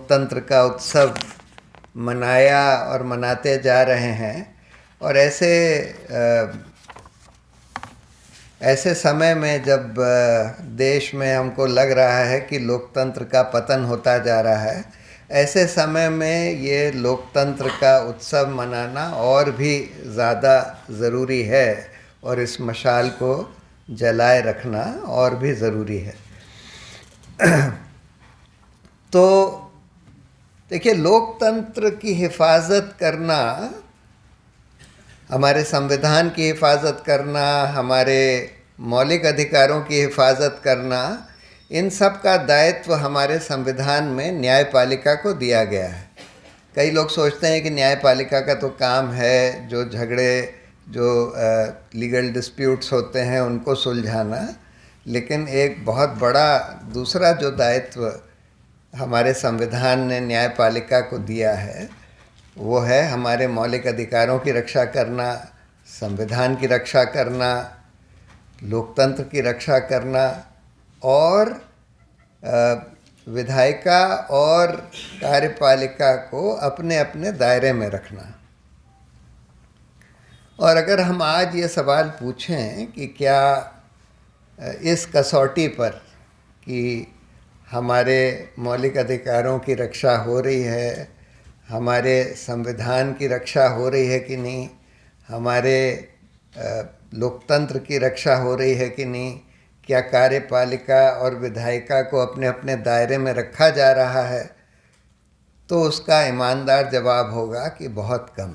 तंत्र का उत्सव मनाया और मनाते जा रहे हैं। और ऐसे समय में जब देश में हमको लग रहा है कि लोकतंत्र का पतन होता जा रहा है, ऐसे समय में ये लोकतंत्र का उत्सव मनाना और भी ज़्यादा ज़रूरी है और इस मशाल को जलाए रखना और भी ज़रूरी है। तो देखिए, लोकतंत्र की हिफाजत करना, हमारे संविधान की हिफाजत करना, हमारे मौलिक अधिकारों की हिफाजत करना, इन सब का दायित्व हमारे संविधान में न्यायपालिका को दिया गया है। कई लोग सोचते हैं कि न्यायपालिका का तो काम है जो झगड़े, जो लीगल डिस्प्यूट्स होते हैं उनको सुलझाना, लेकिन एक बहुत बड़ा दूसरा जो दायित्व हमारे संविधान ने न्यायपालिका को दिया है वो है हमारे मौलिक अधिकारों की रक्षा करना, संविधान की रक्षा करना, लोकतंत्र की रक्षा करना और विधायिका और कार्यपालिका को अपने अपने दायरे में रखना। और अगर हम आज ये सवाल पूछें कि क्या इस कसौटी पर कि हमारे मौलिक अधिकारों की रक्षा हो रही है, हमारे संविधान की रक्षा हो रही है कि नहीं, हमारे लोकतंत्र की रक्षा हो रही है कि नहीं, क्या कार्यपालिका और विधायिका को अपने अपने दायरे में रखा जा रहा है, तो उसका ईमानदार जवाब होगा कि बहुत कम,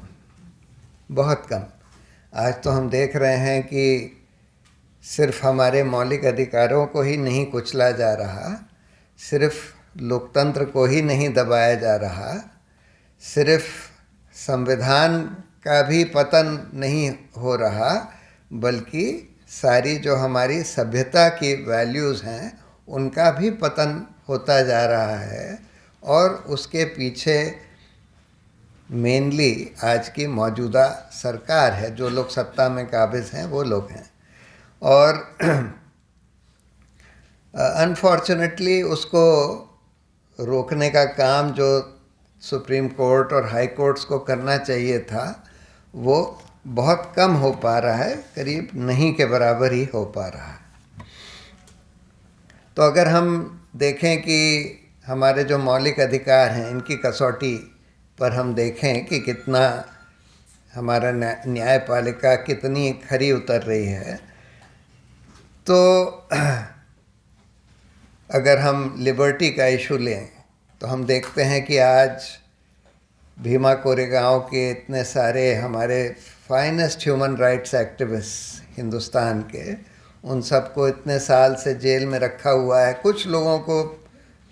बहुत कम। आज तो हम देख रहे हैं कि सिर्फ हमारे मौलिक अधिकारों को ही नहीं कुचला जा रहा, सिर्फ लोकतंत्र को ही नहीं दबाया जा रहा, सिर्फ संविधान का भी पतन नहीं हो रहा, बल्कि सारी जो हमारी सभ्यता की वैल्यूज़ हैं उनका भी पतन होता जा रहा है। और उसके पीछे मेनली आज की मौजूदा सरकार है, जो लोग सत्ता में काबिज हैं वो लोग हैं। और अनफॉर्चुनेटली उसको रोकने का काम जो सुप्रीम कोर्ट और हाई कोर्ट्स को करना चाहिए था वो बहुत कम हो पा रहा है, करीब नहीं के बराबर ही हो पा रहा है। तो अगर हम देखें कि हमारे जो मौलिक अधिकार हैं इनकी कसौटी पर हम देखें कि कितना हमारा न्यायपालिका कितनी खरी उतर रही है, तो अगर हम लिबर्टी का इशू लें तो हम देखते हैं कि आज भीमा कोरेगांव के इतने सारे हमारे finest human rights activist Hindustan के, उन सबको इतने साल से जेल में रखा हुआ है। कुछ लोगों को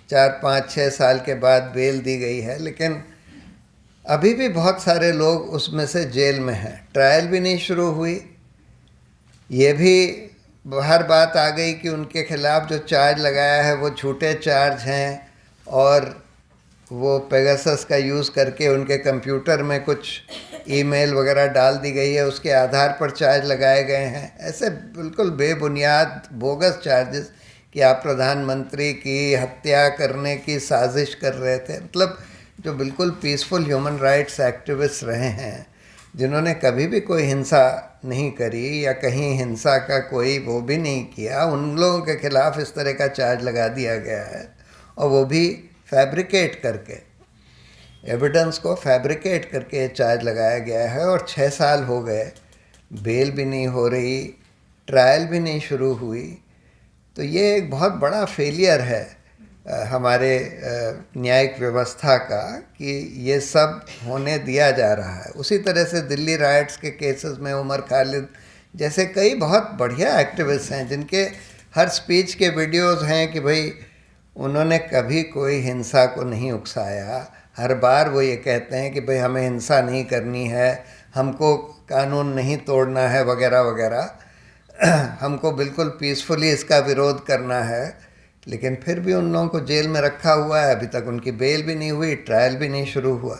4, 5, 6 साल के बाद बेल दी गई है, लेकिन अभी भी बहुत सारे लोग उसमें से जेल में हैं। ट्रायल भी नहीं शुरू हुई। ये भी बाहर बात आ गई कि उनके खिलाफ जो चार्ज लगाया है वो झूठे चार्ज हैं और वो पेगासस का यूज़ करके उनके कंप्यूटर में कुछ ईमेल वगैरह डाल दी गई है, उसके आधार पर चार्ज लगाए गए हैं। ऐसे बिल्कुल बेबुनियाद बोगस चार्जेस कि आप प्रधानमंत्री की हत्या करने की साजिश कर रहे थे। मतलब जो बिल्कुल पीसफुल ह्यूमन राइट्स एक्टिविस्ट रहे हैं, जिन्होंने कभी भी कोई हिंसा नहीं करी या कहीं हिंसा का कोई वो भी नहीं किया, उन लोगों के खिलाफ इस तरह का चार्ज लगा दिया गया है। और वो भी फैब्रिकेट करके, एविडेंस को फैब्रिकेट करके चार्ज लगाया गया है। और 6 साल हो गए, बेल भी नहीं हो रही, ट्रायल भी नहीं शुरू हुई। तो ये एक बहुत बड़ा फेलियर है हमारे न्यायिक व्यवस्था का कि ये सब होने दिया जा रहा है। उसी तरह से दिल्ली राइट्स के केसेस में उमर खालिद जैसे कई बहुत बढ़िया एक्टिविस्ट हैं जिनके हर स्पीच के वीडियोस हैं कि भाई उन्होंने कभी कोई हिंसा को नहीं उकसाया। हर बार वो ये कहते हैं कि भाई हमें हिंसा नहीं करनी है, हमको कानून नहीं तोड़ना है वगैरह वगैरह, हमको बिल्कुल पीसफुली इसका विरोध करना है। लेकिन फिर भी उन लोगों को जेल में रखा हुआ है, अभी तक उनकी बेल भी नहीं हुई, ट्रायल भी नहीं शुरू हुआ।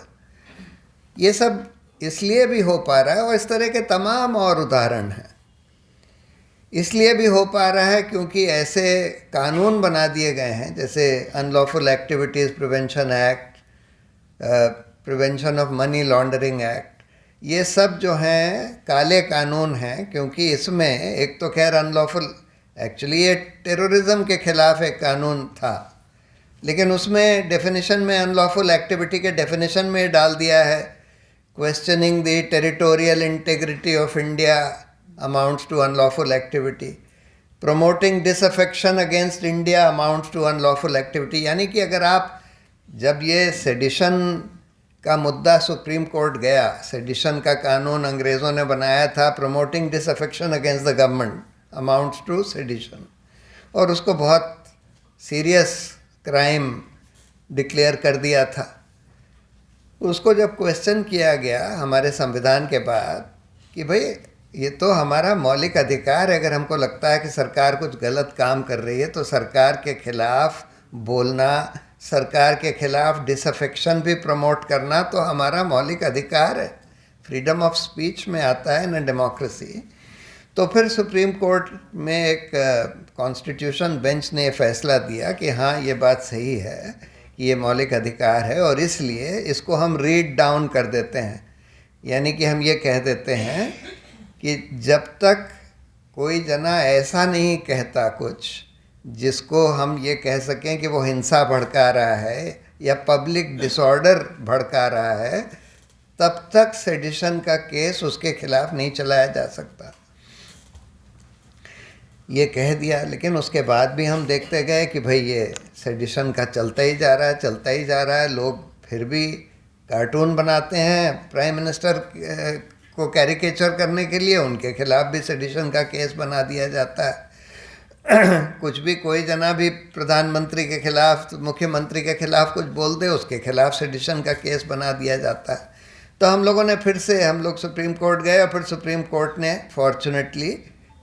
ये सब इसलिए भी हो पा रहा है और इस तरह के तमाम और उदाहरण हैं। इसलिए भी हो पा रहा है क्योंकि ऐसे कानून बना दिए गए हैं, जैसे unlawful activities prevention act, prevention of money laundering act, ये सब जो हैं काले कानून हैं, क्योंकि इसमें एक तो खैर अनलॉफुल, एक्चुअली ये टेररिज्म के खिलाफ एक कानून था, लेकिन उसमें डेफिनेशन में अनलॉफुल एक्टिविटी के डेफिनेशन में डाल दिया है questioning the territorial integrity of India amounts to unlawful activity, promoting disaffection against India amounts to unlawful activity। यानी कि अगर आप, जब ये सेडिशन का मुद्दा सुप्रीम कोर्ट गया, सेडिशन का कानून अंग्रेज़ों ने बनाया था, promoting disaffection against the government amounts to sedition, और उसको बहुत सीरियस क्राइम डिक्लेयर कर दिया था। उसको जब क्वेश्चन किया गया हमारे संविधान के बाद कि भाई ये तो हमारा मौलिक अधिकार है, अगर हमको लगता है कि सरकार कुछ गलत काम कर रही है तो सरकार के खिलाफ बोलना, सरकार के खिलाफ डिसअफेक्शन भी प्रमोट करना तो हमारा मौलिक अधिकार है, फ्रीडम ऑफ स्पीच में आता है ना डेमोक्रेसी। तो फिर सुप्रीम कोर्ट में एक कॉन्स्टिट्यूशन बेंच ने फैसला दिया कि हाँ ये बात सही है कि ये मौलिक अधिकार है, और इसलिए इसको हम रीड डाउन कर देते हैं। यानी कि हम ये कह देते हैं कि जब तक कोई जना ऐसा नहीं कहता कुछ जिसको हम ये कह सकें कि वो हिंसा भड़का रहा है या पब्लिक डिसऑर्डर भड़का रहा है, तब तक सेडिशन का केस उसके खिलाफ नहीं चलाया जा सकता, ये कह दिया। लेकिन उसके बाद भी हम देखते गए कि भाई ये सेडिशन का चलता ही जा रहा है, चलता ही जा रहा है। लोग फिर भी कार्टून बनाते हैं प्राइम मिनिस्टर को कैरिकेचर करने के लिए, उनके खिलाफ भी सेडिशन का केस बना दिया जाता है। कुछ भी कोई जना भी प्रधानमंत्री के खिलाफ, मुख्यमंत्री के खिलाफ कुछ बोल दे, उसके खिलाफ सेडिशन का केस बना दिया जाता है। तो हम लोगों ने फिर से, हम लोग सुप्रीम कोर्ट गए और फिर सुप्रीम कोर्ट ने फॉर्चुनेटली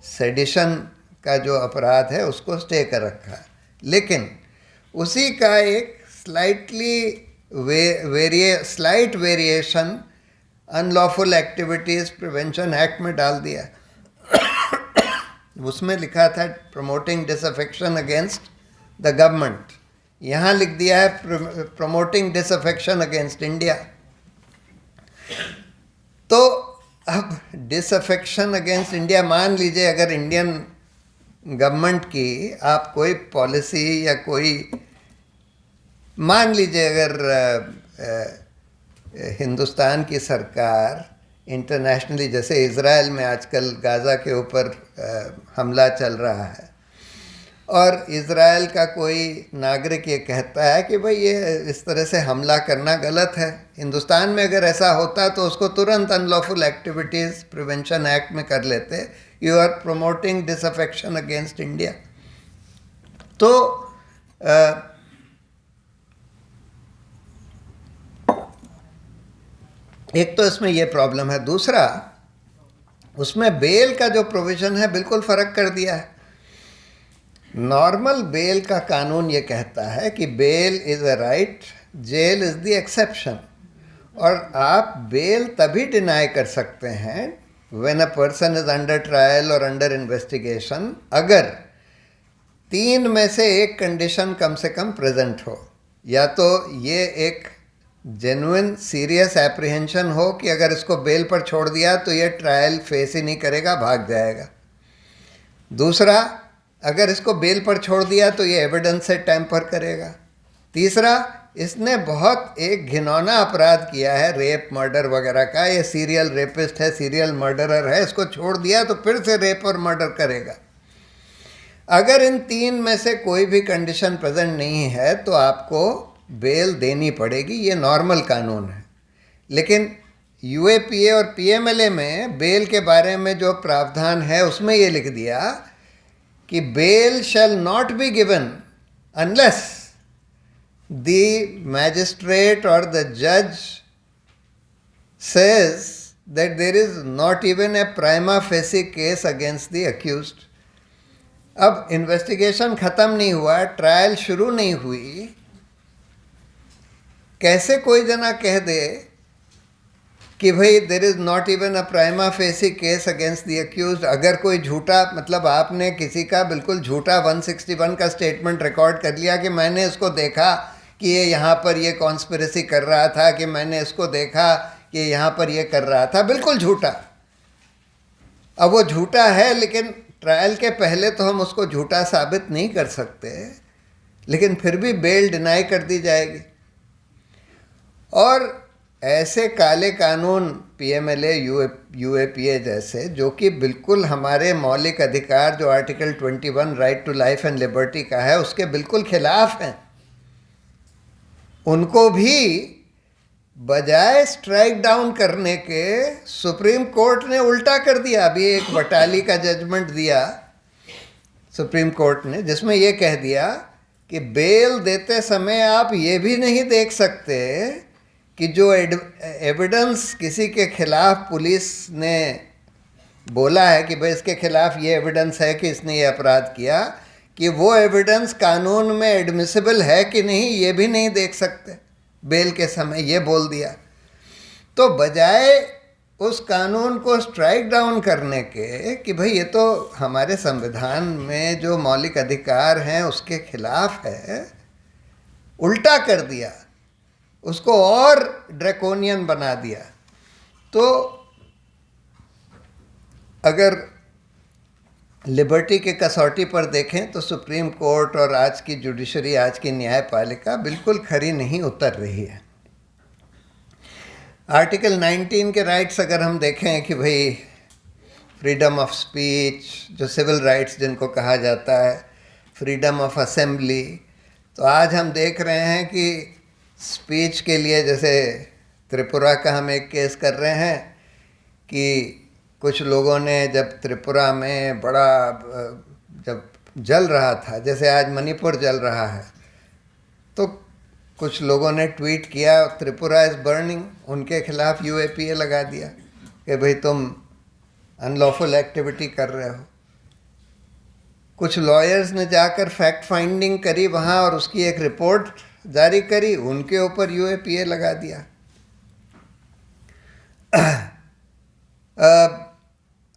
सेडिशन का जो अपराध है उसको स्टे कर रखा। लेकिन उसी का एक slight variation unlawful activities prevention act में डाल दिया। उसमें लिखा था promoting disaffection against the government, यहाँ लिख दिया है प्रमोटिंग डिसअफेक्शन अगेंस्ट इंडिया। तो अब डिसअफेक्शन अगेंस्ट इंडिया, मान लीजिए अगर इंडियन गवर्नमेंट की आप कोई पॉलिसी या कोई, मान लीजिए अगर हिंदुस्तान की सरकार इंटरनेशनली, जैसे इज़राइल में आजकल गाज़ा के ऊपर हमला चल रहा है, और इज़राइल का कोई नागरिक ये कहता है कि भाई ये इस तरह से हमला करना गलत है, हिंदुस्तान में अगर ऐसा होता तो उसको तुरंत अनलॉफुल एक्टिविटीज़ प्रिवेंशन एक्ट में कर लेते, you are promoting disaffection against India. तो एक तो इसमें ये प्रॉब्लम है, दूसरा उसमें बेल का जो प्रोविज़न है बिल्कुल फ़र्क कर दिया है। नॉर्मल बेल का कानून ये कहता है कि bail is a right, jail is the exception, और आप बेल तभी डिनाई कर सकते हैं when a person is under trial और अंडर इन्वेस्टिगेशन, अगर 3 में से एक कंडीशन कम से कम प्रेजेंट हो। या तो ये एक जेन्युइन सीरियस एप्रीहेंशन हो कि अगर इसको बेल पर छोड़ दिया तो ये ट्रायल फेस ही नहीं करेगा, भाग जाएगा। दूसरा, अगर इसको बेल पर छोड़ दिया तो ये एविडेंस से टैम्पर करेगा। तीसरा, इसने बहुत एक घिनौना अपराध किया है, रेप मर्डर वगैरह का, ये सीरियल रेपिस्ट है, सीरियल मर्डरर है, इसको छोड़ दिया तो फिर से रेप और मर्डर करेगा। अगर इन 3 में से कोई भी कंडीशन प्रेजेंट नहीं है तो आपको बेल देनी पड़ेगी, ये नॉर्मल कानून है। लेकिन यूएपीए और पीएमएलए में बेल के बारे में जो प्रावधान है उसमें ये लिख दिया कि bail shall not be given unless the magistrate और द जज says that there is not even a prima facie case against the accused. अब इन्वेस्टिगेशन ख़त्म नहीं हुआ, ट्रायल शुरू नहीं हुई, कैसे कोई जना कह दे कि भाई there is not even a prima facie case against the accused. अगर कोई झूठा, मतलब आपने किसी का बिल्कुल झूठा 161 का स्टेटमेंट रिकॉर्ड कर लिया कि मैंने इसको देखा कि ये यहाँ पर ये कॉन्स्पिरेसी कर रहा था, कि मैंने इसको देखा कि यहाँ पर ये कर रहा था, बिल्कुल झूठा। अब वो झूठा है, लेकिन ट्रायल के पहले तो हम उसको झूठा साबित नहीं कर सकते, लेकिन फिर भी बेल डिनाई कर दी जाएगी। और ऐसे काले कानून पीएमएलए, यूएपीए जैसे, जो कि बिल्कुल हमारे मौलिक अधिकार, जो article 21 right to life and liberty का है, उसके बिल्कुल खिलाफ हैं, उनको भी बजाय स्ट्राइक डाउन करने के सुप्रीम कोर्ट ने उल्टा कर दिया। अभी एक बटाली का जजमेंट दिया सुप्रीम कोर्ट ने, जिसमें ये कह दिया कि बेल देते समय आप ये भी नहीं देख सकते कि जो एविडेंस किसी के खिलाफ पुलिस ने बोला है कि भाई इसके खिलाफ ये एविडेंस है कि इसने ये अपराध किया, कि वो एविडेंस कानून में एडमिसिबल है कि नहीं, ये भी नहीं देख सकते बेल के समय, ये बोल दिया। तो बजाय उस कानून को स्ट्राइक डाउन करने के कि भाई ये तो हमारे संविधान में जो मौलिक अधिकार हैं उसके खिलाफ है, उल्टा कर दिया, उसको और ड्रैकोनियन बना दिया। तो अगर लिबर्टी के कसौटी पर देखें तो सुप्रीम कोर्ट और आज की जुडिशरी, आज की न्यायपालिका बिल्कुल खरी नहीं उतर रही है। आर्टिकल 19 के राइट्स अगर हम देखें कि भाई फ्रीडम ऑफ स्पीच, जो सिविल राइट्स जिनको कहा जाता है, फ्रीडम ऑफ असेंबली, तो आज हम देख रहे हैं कि स्पीच के लिए, जैसे त्रिपुरा का हम एक केस कर रहे हैं कि कुछ लोगों ने जब त्रिपुरा में बड़ा, जब जल रहा था, जैसे आज मणिपुर जल रहा है, तो कुछ लोगों ने ट्वीट किया त्रिपुरा इज़ बर्निंग, उनके खिलाफ यूएपीए लगा दिया कि भाई तुम अनलॉफुल एक्टिविटी कर रहे हो। कुछ लॉयर्स ने जाकर फैक्ट फाइंडिंग करी वहाँ और उसकी एक रिपोर्ट जारी करी, उनके ऊपर यूएपीए लगा दिया।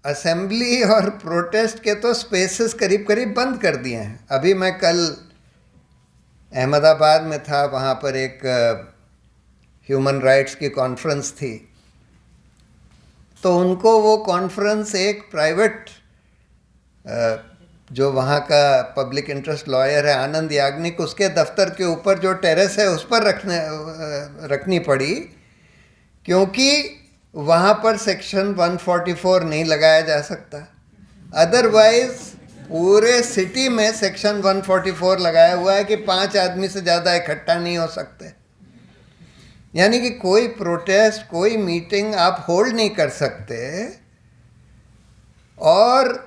असेंबली और प्रोटेस्ट के तो स्पेसेस करीब करीब बंद कर दिए हैं। अभी मैं कल अहमदाबाद में था, वहाँ पर एक ह्यूमन राइट्स की कॉन्फ्रेंस थी, तो उनको वो कॉन्फ्रेंस एक प्राइवेट, जो वहाँ का पब्लिक इंटरेस्ट लॉयर है आनंद याग्निक, उसके दफ्तर के ऊपर जो टेरेस है उस पर रखनी पड़ी, क्योंकि वहाँ पर सेक्शन 144 नहीं लगाया जा सकता। अदरवाइज पूरे सिटी में सेक्शन 144 लगाया हुआ है कि 5 आदमी से ज़्यादा इकट्ठा नहीं हो सकते। यानी कि कोई प्रोटेस्ट, कोई मीटिंग आप होल्ड नहीं कर सकते। और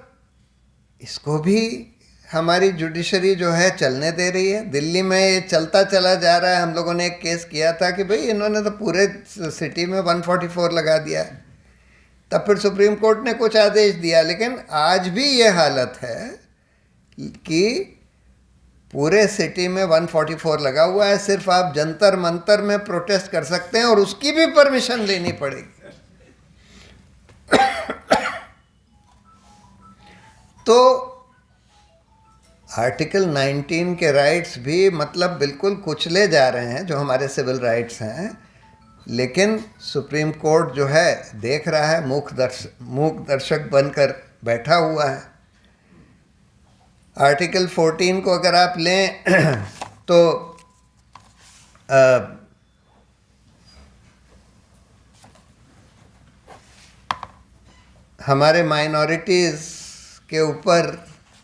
इसको भी हमारी जुडिशरी जो है चलने दे रही है। दिल्ली में ये चलता चला जा रहा है। हम लोगों ने एक केस किया था कि भाई इन्होंने तो पूरे सिटी में 144 लगा दिया। तब फिर सुप्रीम कोर्ट ने कुछ आदेश दिया, लेकिन आज भी ये हालत है कि पूरे सिटी में 144 लगा हुआ है। सिर्फ आप जंतर मंतर में प्रोटेस्ट कर सकते हैं और उसकी भी परमिशन लेनी पड़ेगी। तो आर्टिकल 19 के राइट्स भी मतलब बिल्कुल कुचले जा रहे हैं, जो हमारे सिविल राइट्स हैं। लेकिन सुप्रीम कोर्ट जो है देख रहा है, मूक दर्शक बनकर बैठा हुआ है। आर्टिकल 14 को अगर आप लें तो हमारे माइनॉरिटीज़ के ऊपर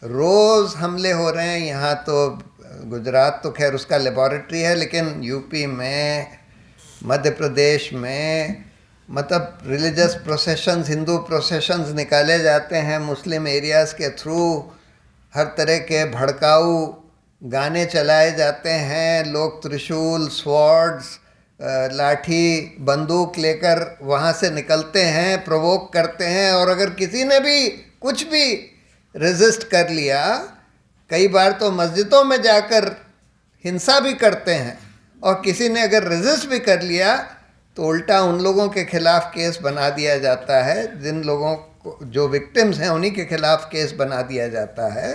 रोज़ हमले हो रहे हैं। यहाँ तो गुजरात तो खैर उसका लेबॉरेटरी है, लेकिन यूपी में, मध्य प्रदेश में मतलब रिलीजियस प्रोसेशंस, हिंदू प्रोसेशंस निकाले जाते हैं मुस्लिम एरियाज़ के थ्रू। हर तरह के भड़काऊ गाने चलाए जाते हैं। लोग त्रिशूल, स्वॉर्ड्स, लाठी, बंदूक लेकर वहाँ से निकलते हैं, प्रोवोक करते हैं। और अगर किसी ने भी कुछ भी रेजिस्ट कर लिया, कई बार तो मस्जिदों में जाकर हिंसा भी करते हैं। और किसी ने अगर रेजिस्ट भी कर लिया तो उल्टा उन लोगों के खिलाफ केस बना दिया जाता है, जिन लोगों को जो विक्टिम्स हैं उन्हीं के खिलाफ केस बना दिया जाता है।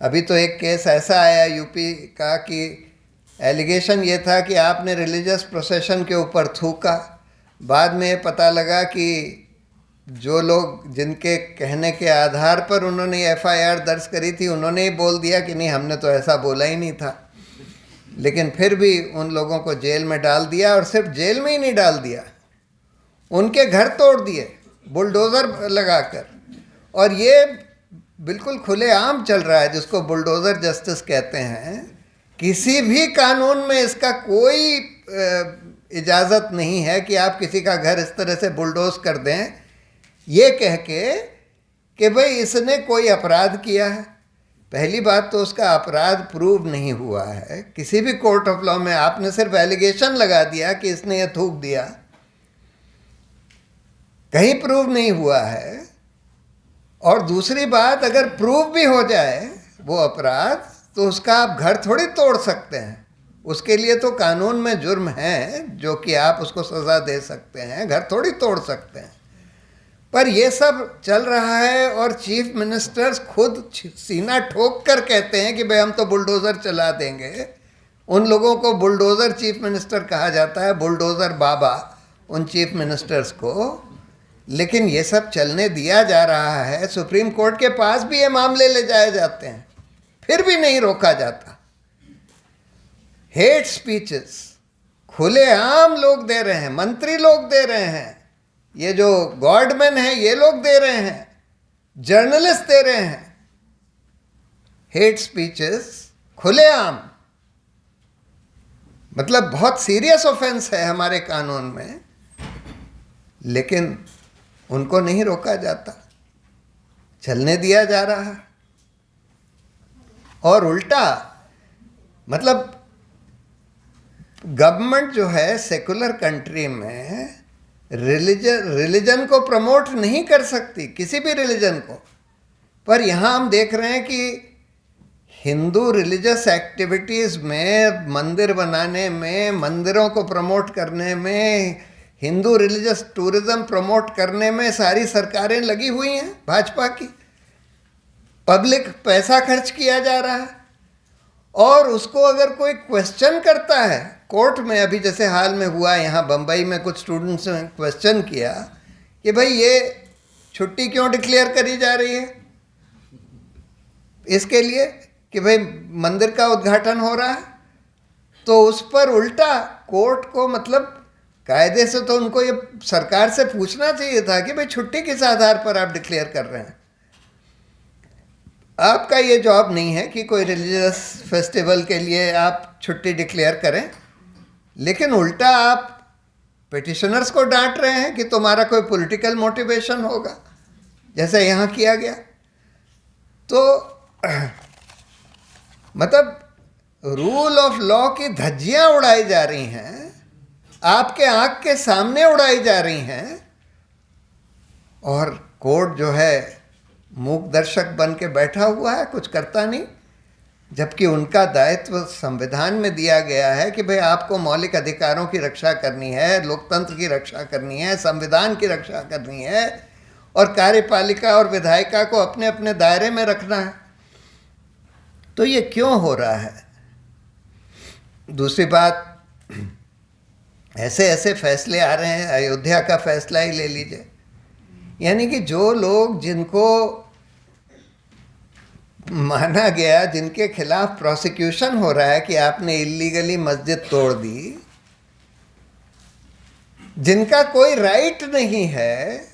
अभी तो एक केस ऐसा आया यूपी का कि एलिगेशन ये था कि आपने रिलीजियस प्रोसेशन के ऊपर थूका। बाद में पता लगा कि जो लोग जिनके कहने के आधार पर उन्होंने एफआईआर दर्ज करी थी उन्होंने ही बोल दिया कि नहीं, हमने तो ऐसा बोला ही नहीं था। लेकिन फिर भी उन लोगों को जेल में डाल दिया, और सिर्फ जेल में ही नहीं डाल दिया, उनके घर तोड़ दिए बुलडोज़र लगाकर। और ये बिल्कुल खुलेआम चल रहा है, जिसको बुलडोज़र जस्टिस कहते हैं। किसी भी कानून में इसका कोई इजाज़त नहीं है कि आप किसी का घर इस तरह से बुलडोज कर दें, ये कह के कि भाई इसने कोई अपराध किया है। पहली बात तो उसका अपराध प्रूव नहीं हुआ है किसी भी कोर्ट ऑफ लॉ में। आपने सिर्फ एलिगेशन लगा दिया कि इसने ये थूक दिया, कहीं प्रूव नहीं हुआ है। और दूसरी बात, अगर प्रूव भी हो जाए वो अपराध, तो उसका आप घर थोड़ी तोड़ सकते हैं। उसके लिए तो कानून में जुर्म है जो कि आप उसको सज़ा दे सकते हैं, घर थोड़ी तोड़ सकते हैं। पर ये सब चल रहा है और चीफ मिनिस्टर्स खुद सीना ठोक कर कहते हैं कि भाई हम तो बुलडोज़र चला देंगे। उन लोगों को बुलडोज़र चीफ मिनिस्टर कहा जाता है, बुलडोज़र बाबा उन चीफ मिनिस्टर्स को। लेकिन ये सब चलने दिया जा रहा है। सुप्रीम कोर्ट के पास भी ये मामले ले जाए जाते हैं, फिर भी नहीं रोका जाता। हेट स्पीचेस खुलेआम लोग दे रहे हैं, मंत्री लोग दे रहे हैं, ये जो गॉडमैन है ये लोग दे रहे हैं, जर्नलिस्ट दे रहे हैं। हेट स्पीचेस खुलेआम, मतलब बहुत सीरियस ऑफेंस है हमारे कानून में, लेकिन उनको नहीं रोका जाता, चलने दिया जा रहा है। और उल्टा मतलब गवर्नमेंट जो है सेकुलर कंट्री में रिलीजन को प्रमोट नहीं कर सकती, किसी भी रिलीजन को। पर यहाँ हम देख रहे हैं कि हिंदू रिलीजियस एक्टिविटीज़ में, मंदिर बनाने में, मंदिरों को प्रमोट करने में, हिंदू रिलीजियस टूरिज्म प्रमोट करने में सारी सरकारें लगी हुई हैं भाजपा की। पब्लिक पैसा खर्च किया जा रहा है, और उसको अगर कोई क्वेश्चन करता है कोर्ट में, अभी जैसे हाल में हुआ यहाँ बम्बई में, कुछ स्टूडेंट्स ने क्वेश्चन किया कि भाई ये छुट्टी क्यों डिक्लेयर करी जा रही है, इसके लिए कि भाई मंदिर का उद्घाटन हो रहा है। तो उस पर उल्टा कोर्ट को, मतलब कायदे से तो उनको ये सरकार से पूछना चाहिए था कि भाई छुट्टी किस आधार पर आप डिक्लेयर कर रहे हैं। आपका ये जॉब नहीं है कि कोई रिलीजियस फेस्टिवल के लिए आप छुट्टी डिक्लेयर करें, लेकिन उल्टा आप पिटिशनर्स को डांट रहे हैं कि तुम्हारा कोई पॉलिटिकल मोटिवेशन होगा, जैसे यहाँ किया गया। तो मतलब रूल ऑफ लॉ की धज्जियाँ उड़ाई जा रही हैं, आपके आँख के सामने उड़ाई जा रही हैं, और कोर्ट जो है मूक दर्शक बन के बैठा हुआ है, कुछ करता नहीं। जबकि उनका दायित्व संविधान में दिया गया है कि भाई आपको मौलिक अधिकारों की रक्षा करनी है, लोकतंत्र की रक्षा करनी है, संविधान की रक्षा करनी है, और कार्यपालिका और विधायिका को अपने अपने दायरे में रखना है। तो ये क्यों हो रहा है? दूसरी बात, ऐसे ऐसे फैसले आ रहे हैं, अयोध्या का फैसला ही ले लीजिए। यानी कि जो लोग, जिनको माना गया, जिनके खिलाफ प्रोसिक्यूशन हो रहा है कि आपने इल्लीगली मस्जिद तोड़ दी, जिनका कोई राइट नहीं है,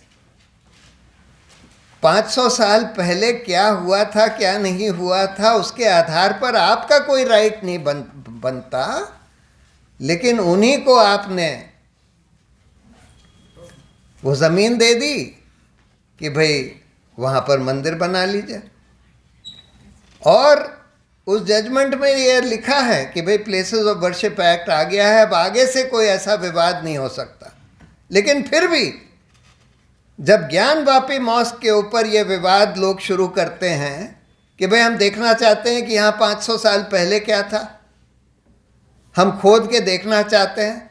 500 साल पहले क्या हुआ था क्या नहीं हुआ था उसके आधार पर आपका कोई राइट नहीं बनता, लेकिन उन्हीं को आपने वो ज़मीन दे दी कि भाई वहाँ पर मंदिर बना लीजिए। और उस जजमेंट में ये लिखा है कि भाई प्लेसेस ऑफ वर्शिप एक्ट आ गया है, अब आगे से कोई ऐसा विवाद नहीं हो सकता। लेकिन फिर भी जब ज्ञानवापी मॉस्क के ऊपर ये विवाद लोग शुरू करते हैं कि भाई हम देखना चाहते हैं कि यहाँ 500 साल पहले क्या था, हम खोद के देखना चाहते हैं,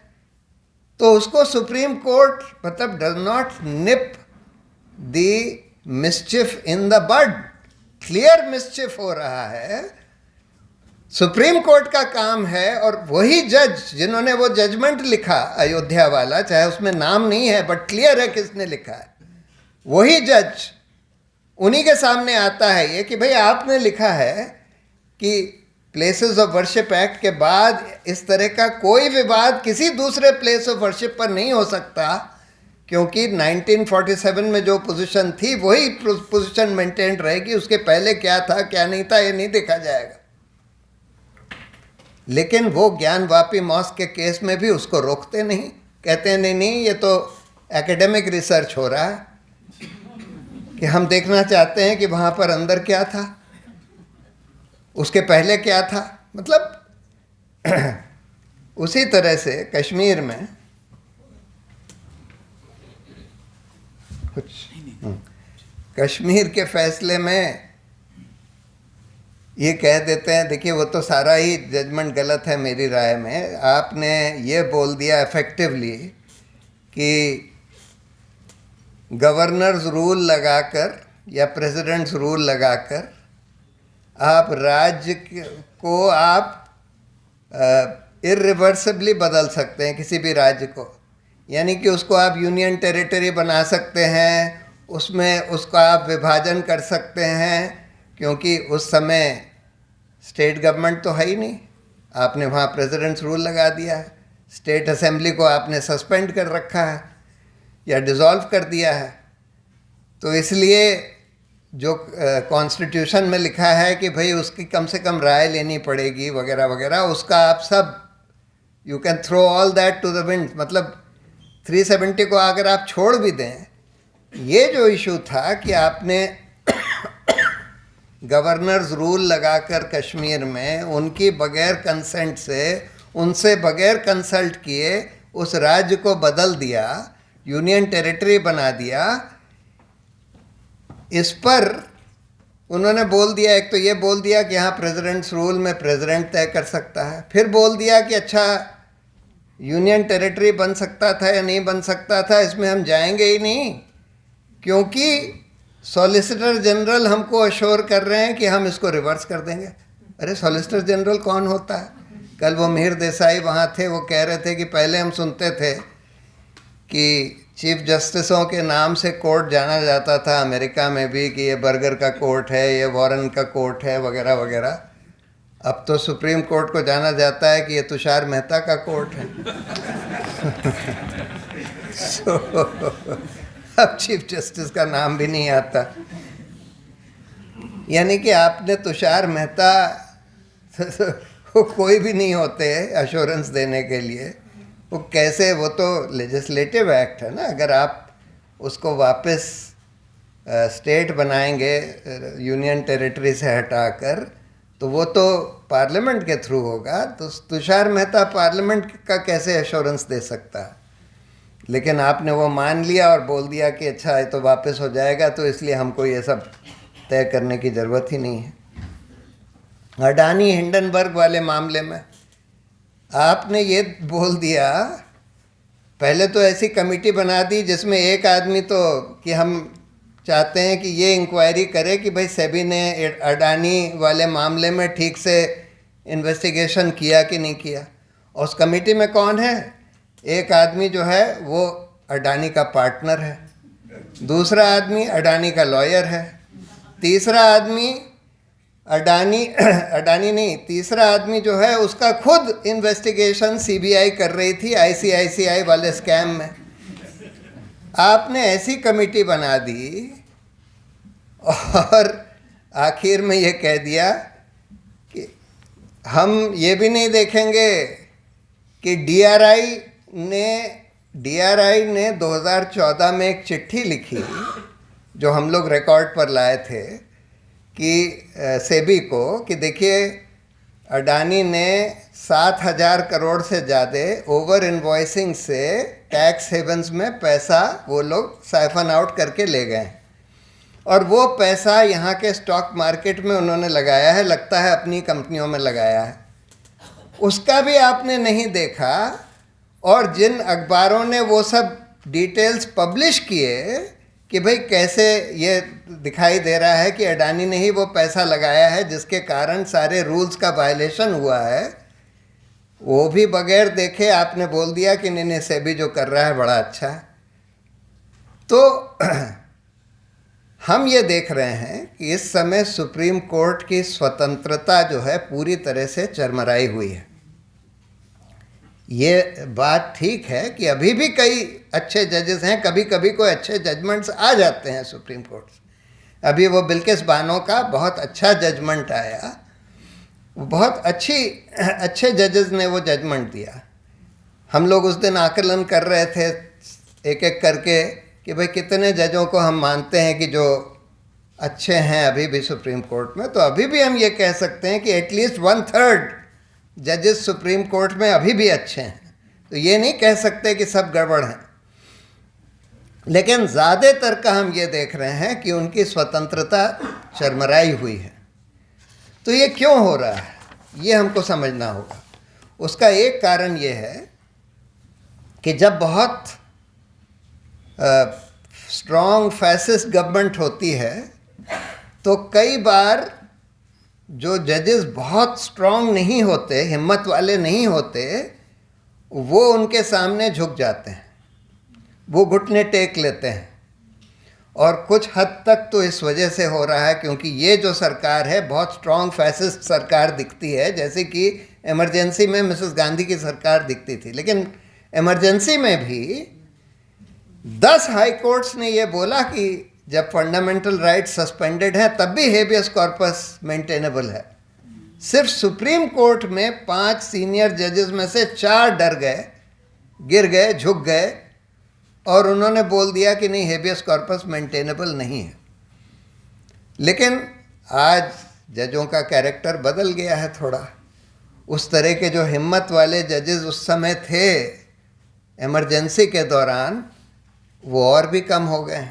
तो उसको सुप्रीम कोर्ट मतलब does not nip the mischief in the bud. Clear mischief हो रहा है, सुप्रीम कोर्ट का काम है। और वही जज जिन्होंने वो जजमेंट लिखा अयोध्या वाला, चाहे उसमें नाम नहीं है बट क्लियर है किसने लिखा है, वही जज, उन्हीं के सामने आता है ये कि भाई आपने लिखा है कि प्लेसेस ऑफ वर्शिप एक्ट के बाद इस तरह का कोई विवाद किसी दूसरे प्लेस ऑफ वर्शिप पर नहीं हो सकता, क्योंकि 1947 में जो पोजीशन थी वही पोजीशन मेंटेन रहेगी। उसके पहले क्या था क्या नहीं था ये नहीं देखा जाएगा। लेकिन वो ज्ञानवापी मॉस्क के केस में भी उसको रोकते नहीं, कहते हैं नहीं नहीं ये तो एकेडमिक रिसर्च हो रहा है, कि हम देखना चाहते हैं कि वहाँ पर अंदर क्या था, उसके पहले क्या था। मतलब उसी तरह से कश्मीर में कुछ कश्मीर के फैसले में ये कह देते हैं, देखिए वो तो सारा ही जजमेंट गलत है मेरी राय में। आपने ये बोल दिया इफेक्टिवली कि गवर्नर्स रूल लगाकर या प्रेसिडेंट्स रूल लगाकर आप राज्य को आप इर्रिवर्सिबली बदल सकते हैं, किसी भी राज्य को, यानी कि उसको आप यूनियन टेरिटरी बना सकते हैं, उसमें उसका आप विभाजन कर सकते हैं, क्योंकि उस समय स्टेट गवर्नमेंट तो है ही नहीं, आपने वहाँ प्रेसिडेंट्स रूल लगा दिया है, स्टेट असेंबली को आपने सस्पेंड कर रखा है या डिसॉल्व कर दिया है। तो इसलिए जो कॉन्स्टिट्यूशन में लिखा है कि भाई उसकी कम से कम राय लेनी पड़ेगी वगैरह वगैरह, उसका आप सब you can throw all that to the wind. मतलब 370 को अगर आप छोड़ भी दें, ये जो इशू था कि आपने गवर्नर्स रूल लगाकर कश्मीर में उनकी बगैर कंसेंट से, उनसे बगैर कंसल्ट किए उस राज्य को बदल दिया, यूनियन टेरिटरी बना दिया, इस पर उन्होंने बोल दिया, एक तो ये बोल दिया कि हाँ प्रेसिडेंट्स रूल में प्रेसिडेंट तय कर सकता है, फिर बोल दिया कि अच्छा यूनियन टेरिटरी बन सकता था या नहीं बन सकता था इसमें हम जाएंगे ही नहीं, क्योंकि सॉलिसिटर जनरल हमको अश्योर कर रहे हैं कि हम इसको रिवर्स कर देंगे। अरे सॉलिसिटर जनरल कौन होता है? कल वो मिहिर देसाई वहाँ थे, वो कह रहे थे कि पहले हम सुनते थे कि चीफ जस्टिसों के नाम से कोर्ट जाना जाता था अमेरिका में भी, कि ये बर्गर का कोर्ट है, ये वॉरेन का कोर्ट है वगैरह वगैरह। अब तो सुप्रीम कोर्ट को जाना जाता है कि ये तुषार मेहता का कोर्ट है। अब चीफ जस्टिस का नाम भी नहीं आता। यानी कि आपने तुषार मेहता वो कोई भी नहीं होते एश्योरेंस देने के लिए। वो कैसे, वो तो लेजिस्लेटिव एक्ट है ना, अगर आप उसको वापस स्टेट बनाएंगे यूनियन टेरिटरी से हटाकर, तो वो तो पार्लियामेंट के थ्रू होगा। तो तुषार मेहता पार्लियामेंट का कैसे एश्योरेंस दे सकता है? लेकिन आपने वो मान लिया और बोल दिया कि अच्छा ये तो वापस हो जाएगा, तो इसलिए हमको ये सब तय करने की ज़रूरत ही नहीं है। अडानी हिंडनबर्ग वाले मामले में आपने ये बोल दिया, पहले तो ऐसी कमेटी बना दी जिसमें एक आदमी तो कि हम चाहते हैं कि ये इंक्वायरी करे कि भाई सेबी ने अडानी वाले मामले में ठीक से इन्वेस्टिगेशन किया कि नहीं किया। और उस कमेटी में कौन है? एक आदमी जो है वो अडानी का पार्टनर है, दूसरा आदमी अडानी का लॉयर है, तीसरा आदमी अडानी नहीं, तीसरा आदमी जो है उसका खुद इन्वेस्टिगेशन सीबीआई कर रही थी आईसीआईसीआई वाले स्कैम में। आपने ऐसी कमेटी बना दी और आखिर में ये कह दिया कि हम ये भी नहीं देखेंगे कि डीआरआई ने 2014 में एक चिट्ठी लिखी जो हम लोग रिकॉर्ड पर लाए थे कि सेबी को, कि देखिए अडानी ने 7,000 करोड़ से ज़्यादा ओवर इन्वॉइसिंग से टैक्स हेवन्स में पैसा वो लोग साइफन आउट करके ले गए, और वो पैसा यहाँ के स्टॉक मार्केट में उन्होंने लगाया है, लगता है अपनी कंपनियों में लगाया है। उसका भी आपने नहीं देखा, और जिन अखबारों ने वो सब डिटेल्स पब्लिश किए कि भाई कैसे ये दिखाई दे रहा है कि अडानी ने ही वो पैसा लगाया है जिसके कारण सारे रूल्स का वायलेशन हुआ है, वो भी बगैर देखे आपने बोल दिया कि नहीं नहीं सेबी जो कर रहा है बड़ा अच्छा है। तो हम ये देख रहे हैं कि इस समय सुप्रीम कोर्ट की स्वतंत्रता जो है पूरी तरह से चरमराई हुई है। ये बात ठीक है कि अभी भी कई अच्छे जजेस हैं, कभी कभी कोई अच्छे जजमेंट्स आ जाते हैं सुप्रीम कोर्ट से। अभी वो बिल्किस बानो का बहुत अच्छा जजमेंट आया, बहुत अच्छे जजेस ने वो जजमेंट दिया। हम लोग उस दिन आकलन कर रहे थे एक एक करके कि भाई कितने जजों को हम मानते हैं कि जो अच्छे हैं अभी भी सुप्रीम कोर्ट में। तो अभी भी हम ये कह सकते हैं कि एटलीस्ट 1/3 जजेस सुप्रीम कोर्ट में अभी भी अच्छे हैं। तो ये नहीं कह सकते कि सब गड़बड़ हैं, लेकिन ज़्यादातर का हम ये देख रहे हैं कि उनकी स्वतंत्रता चरमराई हुई है। तो ये क्यों हो रहा है, ये हमको समझना होगा। उसका एक कारण ये है कि जब बहुत स्ट्रॉन्ग फैसिस्ट गवर्नमेंट होती है तो कई बार जो जजेस बहुत स्ट्रॉन्ग नहीं होते, हिम्मत वाले नहीं होते, वो उनके सामने झुक जाते हैं, वो घुटने टेक लेते हैं। और कुछ हद तक तो इस वजह से हो रहा है क्योंकि ये जो सरकार है बहुत स्ट्रॉन्ग फैसिस्ट सरकार दिखती है, जैसे कि इमरजेंसी में मिसेस गांधी की सरकार दिखती थी। लेकिन इमरजेंसी में भी 10 हाई कोर्ट्स ने ये बोला कि जब फंडामेंटल राइट्स सस्पेंडेड हैं तब भी हेबियस कॉर्पस मेंटेनेबल है। सिर्फ सुप्रीम कोर्ट में 5 सीनियर जजेस में से 4 डर गए, गिर गए, झुक गए और उन्होंने बोल दिया कि नहीं हेबियस कॉर्पस मेंटेनेबल नहीं है। लेकिन आज जजों का कैरेक्टर बदल गया है थोड़ा। उस तरह के जो हिम्मत वाले जजेस उस समय थे इमरजेंसी के दौरान, वो और भी कम हो गए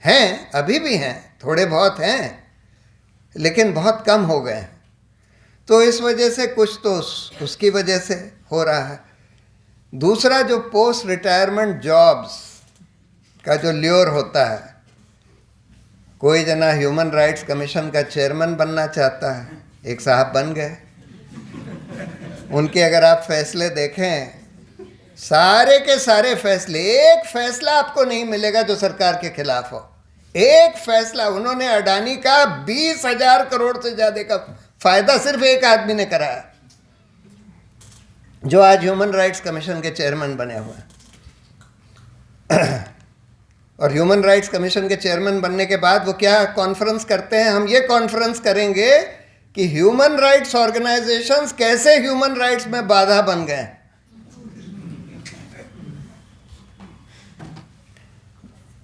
हैं। अभी भी हैं, थोड़े बहुत हैं, लेकिन बहुत कम हो गए हैं। तो इस वजह से कुछ तो उसकी वजह से हो रहा है। दूसरा, जो पोस्ट रिटायरमेंट जॉब्स का जो ल्योर होता है, कोई जना ह्यूमन राइट्स कमीशन का चेयरमैन बनना चाहता है, एक साहब बन गए। उनके अगर आप फैसले देखें, सारे के सारे फैसले, एक फैसला आपको नहीं मिलेगा जो सरकार के खिलाफ हो। एक फैसला, उन्होंने अडानी का 20,000 करोड़ से ज़्यादा का फायदा सिर्फ एक आदमी ने कराया जो आज ह्यूमन राइट्स कमीशन के चेयरमैन बने हुए हैं। और ह्यूमन राइट्स कमीशन के चेयरमैन बनने के बाद वो क्या कॉन्फ्रेंस करते हैं, हम ये कॉन्फ्रेंस करेंगे कि ह्यूमन राइट्स ऑर्गेनाइजेशंस कैसे ह्यूमन राइट्स में बाधा बन गए।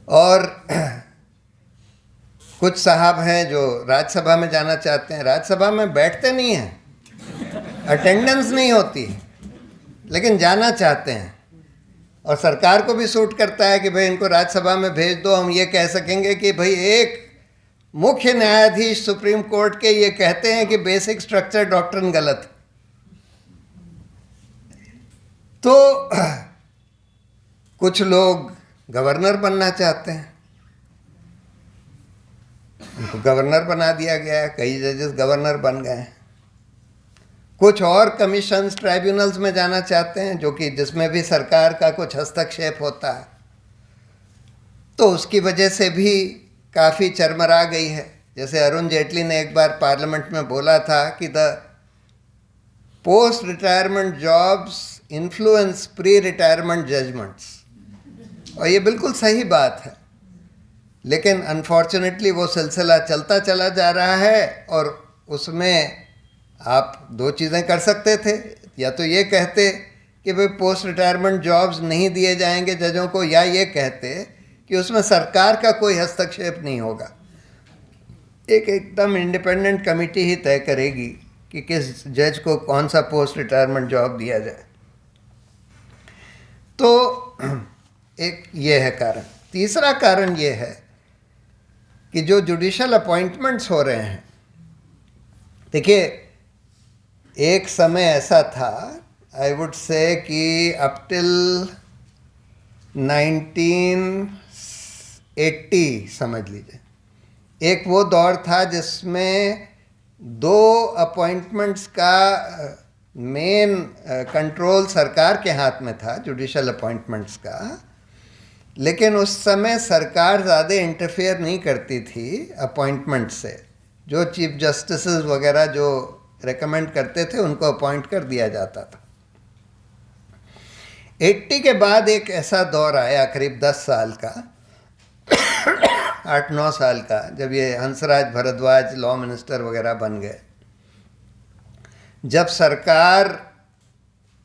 और कुछ साहब हैं जो राज्यसभा में जाना चाहते हैं, राज्यसभा में बैठते नहीं हैं, अटेंडेंस नहीं होती, लेकिन जाना चाहते हैं। और सरकार को भी सूट करता है कि भाई इनको राज्यसभा में भेज दो। हम ये कह सकेंगे कि भाई एक मुख्य न्यायाधीश सुप्रीम कोर्ट के ये कहते हैं कि बेसिक स्ट्रक्चर डॉक्ट्रिन गलत है। तो कुछ लोग गवर्नर बनना चाहते हैं, उनको गवर्नर बना दिया गया है, कई जजेस गवर्नर बन गए हैं। कुछ और कमीशंस, ट्राइब्यूनल्स में जाना चाहते हैं जो कि जिसमें भी सरकार का कुछ हस्तक्षेप होता है, तो उसकी वजह से भी काफ़ी चरमरा गई है। जैसे अरुण जेटली ने एक बार पार्लियामेंट में बोला था कि the post retirement jobs influence pre retirement judgments, और ये बिल्कुल सही बात है। लेकिन अनफॉर्चुनेटली वो सिलसिला चलता चला जा रहा है और उसमें आप 2 चीज़ें कर सकते थे, या तो ये कहते कि भाई पोस्ट रिटायरमेंट जॉब्स नहीं दिए जाएंगे जजों को, या ये कहते कि उसमें सरकार का कोई हस्तक्षेप नहीं होगा, एक एकदम इंडिपेंडेंट कमेटी ही तय करेगी कि किस जज को कौन सा पोस्ट रिटायरमेंट जॉब दिया जाए। तो एक ये है कारण। तीसरा कारण ये है कि जो जुडिशल अपॉइंटमेंट्स हो रहे हैं, देखिए एक समय ऐसा था आई वुड से कि अप टिल 1980 समझ लीजिए, एक वो दौर था जिसमें 2 अपॉइंटमेंट्स का मेन कंट्रोल सरकार के हाथ में था, जुडिशल अपॉइंटमेंट्स का। लेकिन उस समय सरकार ज़्यादा इंटरफेयर नहीं करती थी अपॉइंटमेंट से। जो चीफ जस्टिस वगैरह जो रेकमेंड करते थे उनको अपॉइंट कर दिया जाता था। 80 के बाद एक ऐसा दौर आया करीब 10 साल का 8-9 साल का, जब ये हंसराज भारद्वाज लॉ मिनिस्टर वगैरह बन गए, जब सरकार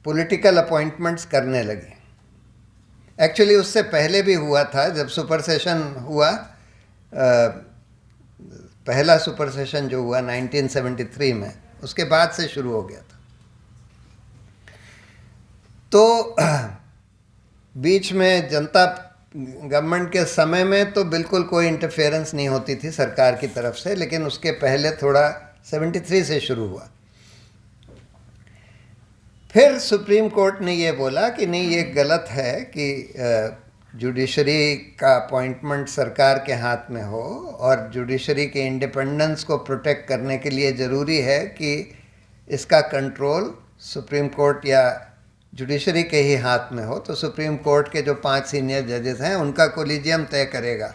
पॉलिटिकल अपॉइंटमेंट्स करने लगी। एक्चुअली उससे पहले भी हुआ था, जब सुपर सेशन हुआ, पहला सुपर सेशन जो हुआ 1973 में, उसके बाद से शुरू हो गया था। तो बीच में जनता गवर्नमेंट के समय में तो बिल्कुल कोई इंटरफेरेंस नहीं होती थी सरकार की तरफ से, लेकिन उसके पहले थोड़ा 73 से शुरू हुआ। फिर सुप्रीम कोर्ट ने ये बोला कि नहीं, ये गलत है कि जुडिशरी का अपॉइंटमेंट सरकार के हाथ में हो, और जुडिशरी के इंडिपेंडेंस को प्रोटेक्ट करने के लिए ज़रूरी है कि इसका कंट्रोल सुप्रीम कोर्ट या जुडिशरी के ही हाथ में हो। तो सुप्रीम कोर्ट के जो 5 सीनियर जजेस हैं उनका कोलिजियम तय करेगा।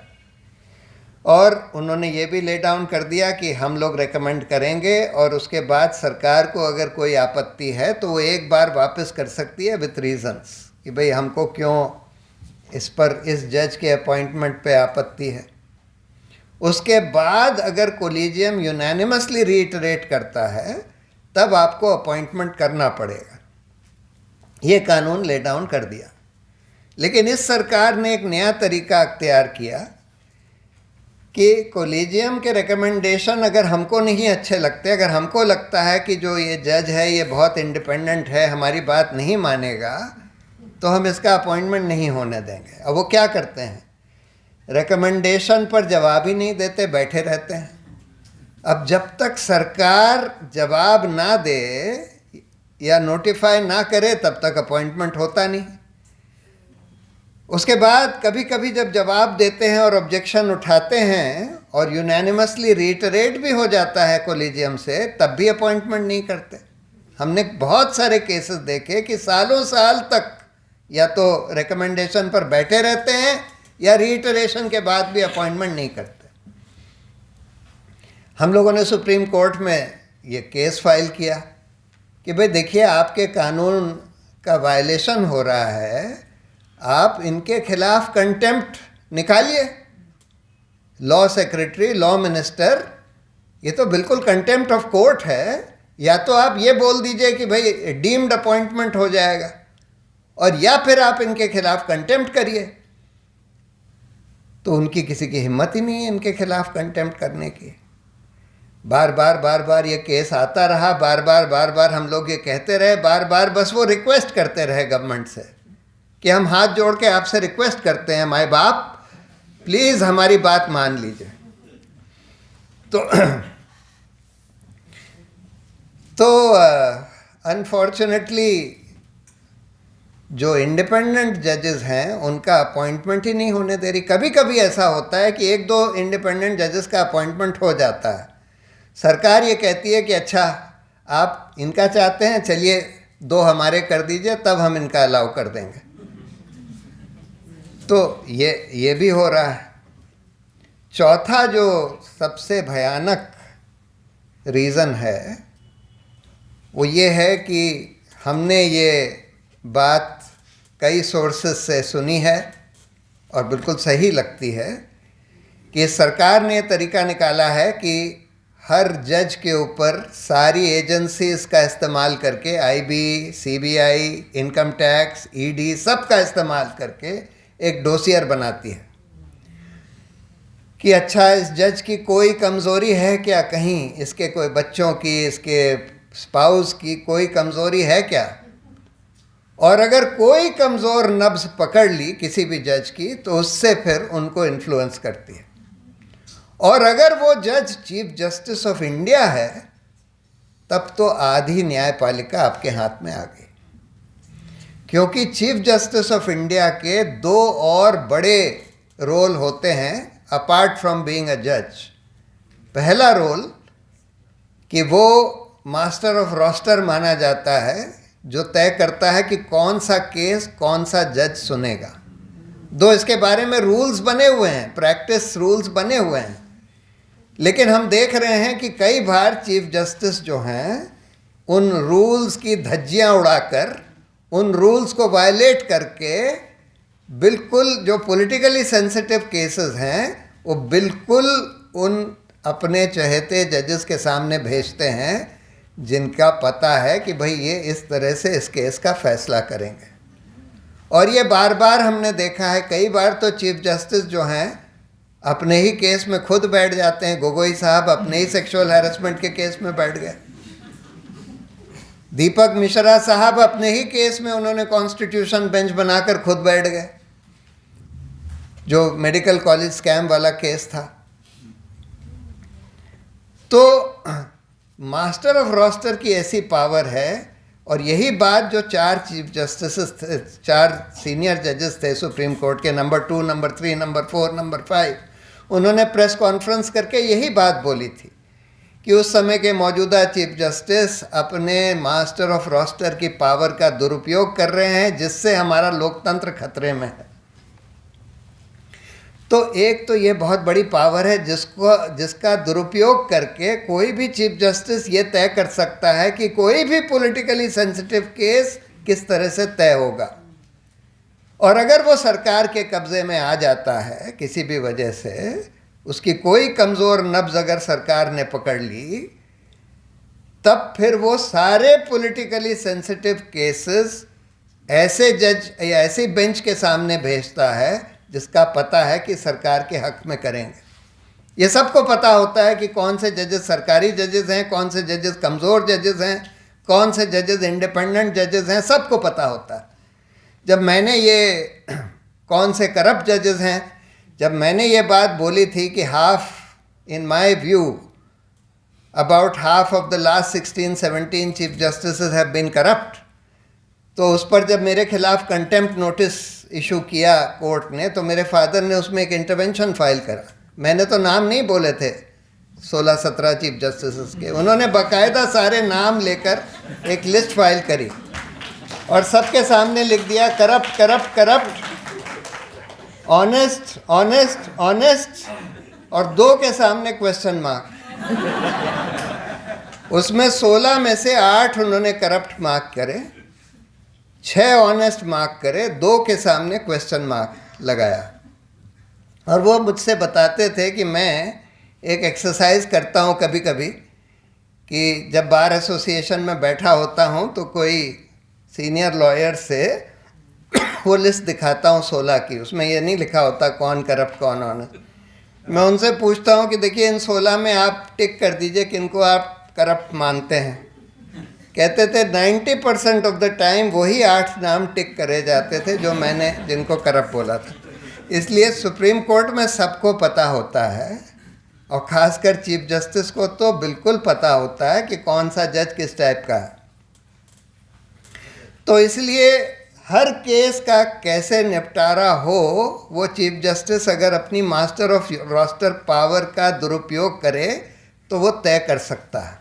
और उन्होंने ये भी ले डाउन कर दिया कि हम लोग रेकमेंड करेंगे, और उसके बाद सरकार को अगर कोई आपत्ति है तो वो एक बार वापस कर सकती है विथ रीजंस, कि भाई हमको क्यों इस जज के अपॉइंटमेंट पे आपत्ति है। उसके बाद अगर कोलिजियम यूनानिमसली रीइटरेट करता है तब आपको अपॉइंटमेंट करना पड़ेगा। ये कानून ले डाउन कर दिया। लेकिन इस सरकार ने एक नया तरीका अख्तियार किया कि कोलिजियम के रिकमेंडेशन अगर हमको नहीं अच्छे लगते, अगर हमको लगता है कि जो ये जज है ये बहुत इंडिपेंडेंट है, हमारी बात नहीं मानेगा, तो हम इसका अपॉइंटमेंट नहीं होने देंगे। अब वो क्या करते हैं, रिकमेंडेशन पर जवाब ही नहीं देते, बैठे रहते हैं। अब जब तक सरकार जवाब ना दे या नोटिफाई ना करे तब तक अपॉइंटमेंट होता नहीं। उसके बाद कभी कभी जब जवाब देते हैं और ऑब्जेक्शन उठाते हैं और यूनानिमसली रीटरेट भी हो जाता है कोलिजियम से, तब भी अपॉइंटमेंट नहीं करते। हमने बहुत सारे केसेस देखे कि सालों साल तक या तो रिकमेंडेशन पर बैठे रहते हैं या रीटरेशन के बाद भी अपॉइंटमेंट नहीं करते। हम लोगों ने सुप्रीम कोर्ट में ये केस फाइल किया कि भाई देखिए, आपके कानून का वायलेशन हो रहा है, आप इनके खिलाफ कंटेम्प्ट निकालिए। लॉ सेक्रेटरी, लॉ मिनिस्टर, ये तो बिल्कुल कंटेम्प्ट ऑफ कोर्ट है। या तो आप ये बोल दीजिए कि भाई डीम्ड अपॉइंटमेंट हो जाएगा, और या फिर आप इनके खिलाफ कंटेम्प्ट करिए। तो उनकी किसी की हिम्मत ही नहीं है इनके खिलाफ कंटेम्प्ट करने की। बार बार ये केस आता रहा, बार बार हम लोग ये कहते रहे, बार बार बस वो रिक्वेस्ट करते रहे गवर्नमेंट से कि हम हाथ जोड़ के आपसे रिक्वेस्ट करते हैं, माय बाप प्लीज़ हमारी बात मान लीजिए। तो अनफॉर्चुनेटली जो इंडिपेंडेंट जजेस हैं उनका अपॉइंटमेंट ही नहीं होने दे रही। कभी कभी ऐसा होता है कि 1-2 इंडिपेंडेंट जजेस का अपॉइंटमेंट हो जाता है। सरकार ये कहती है कि अच्छा आप इनका चाहते हैं, चलिए 2 हमारे कर दीजिए, तब हम इनका अलाउ कर देंगे। तो ये भी हो रहा है। चौथा जो सबसे भयानक रीज़न है वो ये है कि हमने ये बात कई सोर्सेस से सुनी है और बिल्कुल सही लगती है कि सरकार ने तरीका निकाला है कि हर जज के ऊपर सारी एजेंसीज का इस्तेमाल करके, IB, CBI, income tax, ED, सब का इस्तेमाल करके एक डोसियर बनाती है कि अच्छा इस जज की कोई कमज़ोरी है क्या, कहीं इसके कोई बच्चों की, इसके स्पाउस की कोई कमज़ोरी है क्या। और अगर कोई कमज़ोर नब्ज़ पकड़ ली किसी भी जज की तो उससे फिर उनको इन्फ्लुएंस करती है। और अगर वो जज चीफ जस्टिस ऑफ इंडिया है तब तो आधी न्यायपालिका आपके हाथ में आ गई। क्योंकि चीफ जस्टिस ऑफ इंडिया के दो और बड़े रोल होते हैं अपार्ट फ्रॉम बीइंग अ जज। पहला रोल कि वो मास्टर ऑफ रोस्टर माना जाता है, जो तय करता है कि कौन सा केस कौन सा जज सुनेगा। दो इसके बारे में रूल्स बने हुए हैं, प्रैक्टिस रूल्स बने हुए हैं, लेकिन हम देख रहे हैं कि कई बार चीफ जस्टिस जो हैं उन रूल्स की धज्जियां उड़ाकर, उन रूल्स को वायलेट करके बिल्कुल जो पॉलिटिकली सेंसिटिव केसेस हैं वो बिल्कुल उन अपने चहेते जजेस के सामने भेजते हैं जिनका पता है कि भाई ये इस तरह से इस केस का फैसला करेंगे। और ये बार बार हमने देखा है। कई बार तो चीफ जस्टिस जो हैं अपने ही केस में खुद बैठ जाते हैं। गोगोई साहब अपने ही सेक्सुअल हैरेसमेंट के केस में बैठ गए। दीपक मिश्रा साहब अपने ही केस में उन्होंने कॉन्स्टिट्यूशन बेंच बनाकर खुद बैठ गए, जो मेडिकल कॉलेज स्कैम वाला केस था। तो मास्टर ऑफ रोस्टर की ऐसी पावर है, और यही बात जो चार चीफ जस्टिस थे, चार सीनियर जजेस थे सुप्रीम कोर्ट के, नंबर 2, नंबर 3, नंबर 4, नंबर 5, उन्होंने प्रेस कॉन्फ्रेंस करके यही बात बोली थी कि उस समय के मौजूदा चीफ जस्टिस अपने मास्टर ऑफ रोस्टर की पावर का दुरुपयोग कर रहे हैं, जिससे हमारा लोकतंत्र खतरे में है। तो एक तो ये बहुत बड़ी पावर है जिसका दुरुपयोग करके कोई भी चीफ जस्टिस ये तय कर सकता है कि कोई भी पॉलिटिकली सेंसिटिव केस किस तरह से तय होगा। और अगर वो सरकार के कब्जे में आ जाता है किसी भी वजह से, उसकी कोई कमज़ोर नब्ज अगर सरकार ने पकड़ ली, तब फिर वो सारे पॉलिटिकली सेंसिटिव केसेस ऐसे जज या ऐसी बेंच के सामने भेजता है जिसका पता है कि सरकार के हक में करेंगे। ये सबको पता होता है कि कौन से जजेस सरकारी जजेस हैं, कौन से जजेस कमज़ोर जजेस हैं, कौन से जजेस इंडिपेंडेंट जजेस हैं, सबको पता होता है। जब मैंने ये कौन से करप्ट जजेस हैं, जब मैंने ये बात बोली थी कि half, in my view, about half of the last 16-17 chief justices have been corrupt, तो उस पर जब मेरे खिलाफ कंटेम्प्ट नोटिस इशू किया कोर्ट ने, तो मेरे फादर ने उसमें एक इंटरवेंशन फाइल करा। मैंने तो नाम नहीं बोले थे 16-17 चीफ जस्टिसेस के, उन्होंने बाकायदा सारे नाम लेकर एक लिस्ट फाइल करी और सबके सामने लिख दिया corrupt corrupt corrupt, honest honest honest, और 2 के सामने क्वेश्चन मार्क। उसमें 16 में से 8 उन्होंने करप्ट मार्क करे, 6 ऑनेस्ट मार्क करे, 2 के सामने क्वेश्चन मार्क लगाया। और वो मुझसे बताते थे कि मैं एक एक्सरसाइज करता हूँ कभी कभी, कि जब बार एसोसिएशन में बैठा होता हूँ तो कोई सीनियर लॉयर से वो लिस्ट दिखाता हूँ 16 की, उसमें ये नहीं लिखा होता कौन करप्ट कौन ऑनेस्ट। मैं उनसे पूछता हूँ कि देखिए इन 16 में आप टिक कर दीजिए किनको आप करप्ट मानते हैं। कहते थे 90% ऑफ द टाइम वही 8 नाम टिक करे जाते थे जो मैंने जिनको करप्ट बोला था। इसलिए सुप्रीम कोर्ट में सबको पता होता है, और ख़ासकर चीफ जस्टिस को तो बिल्कुल पता होता है कि कौन सा जज किस टाइप का है। तो इसलिए हर केस का कैसे निपटारा हो, वो चीफ जस्टिस अगर अपनी मास्टर ऑफ रोस्टर पावर का दुरुपयोग करे तो वो तय कर सकता है।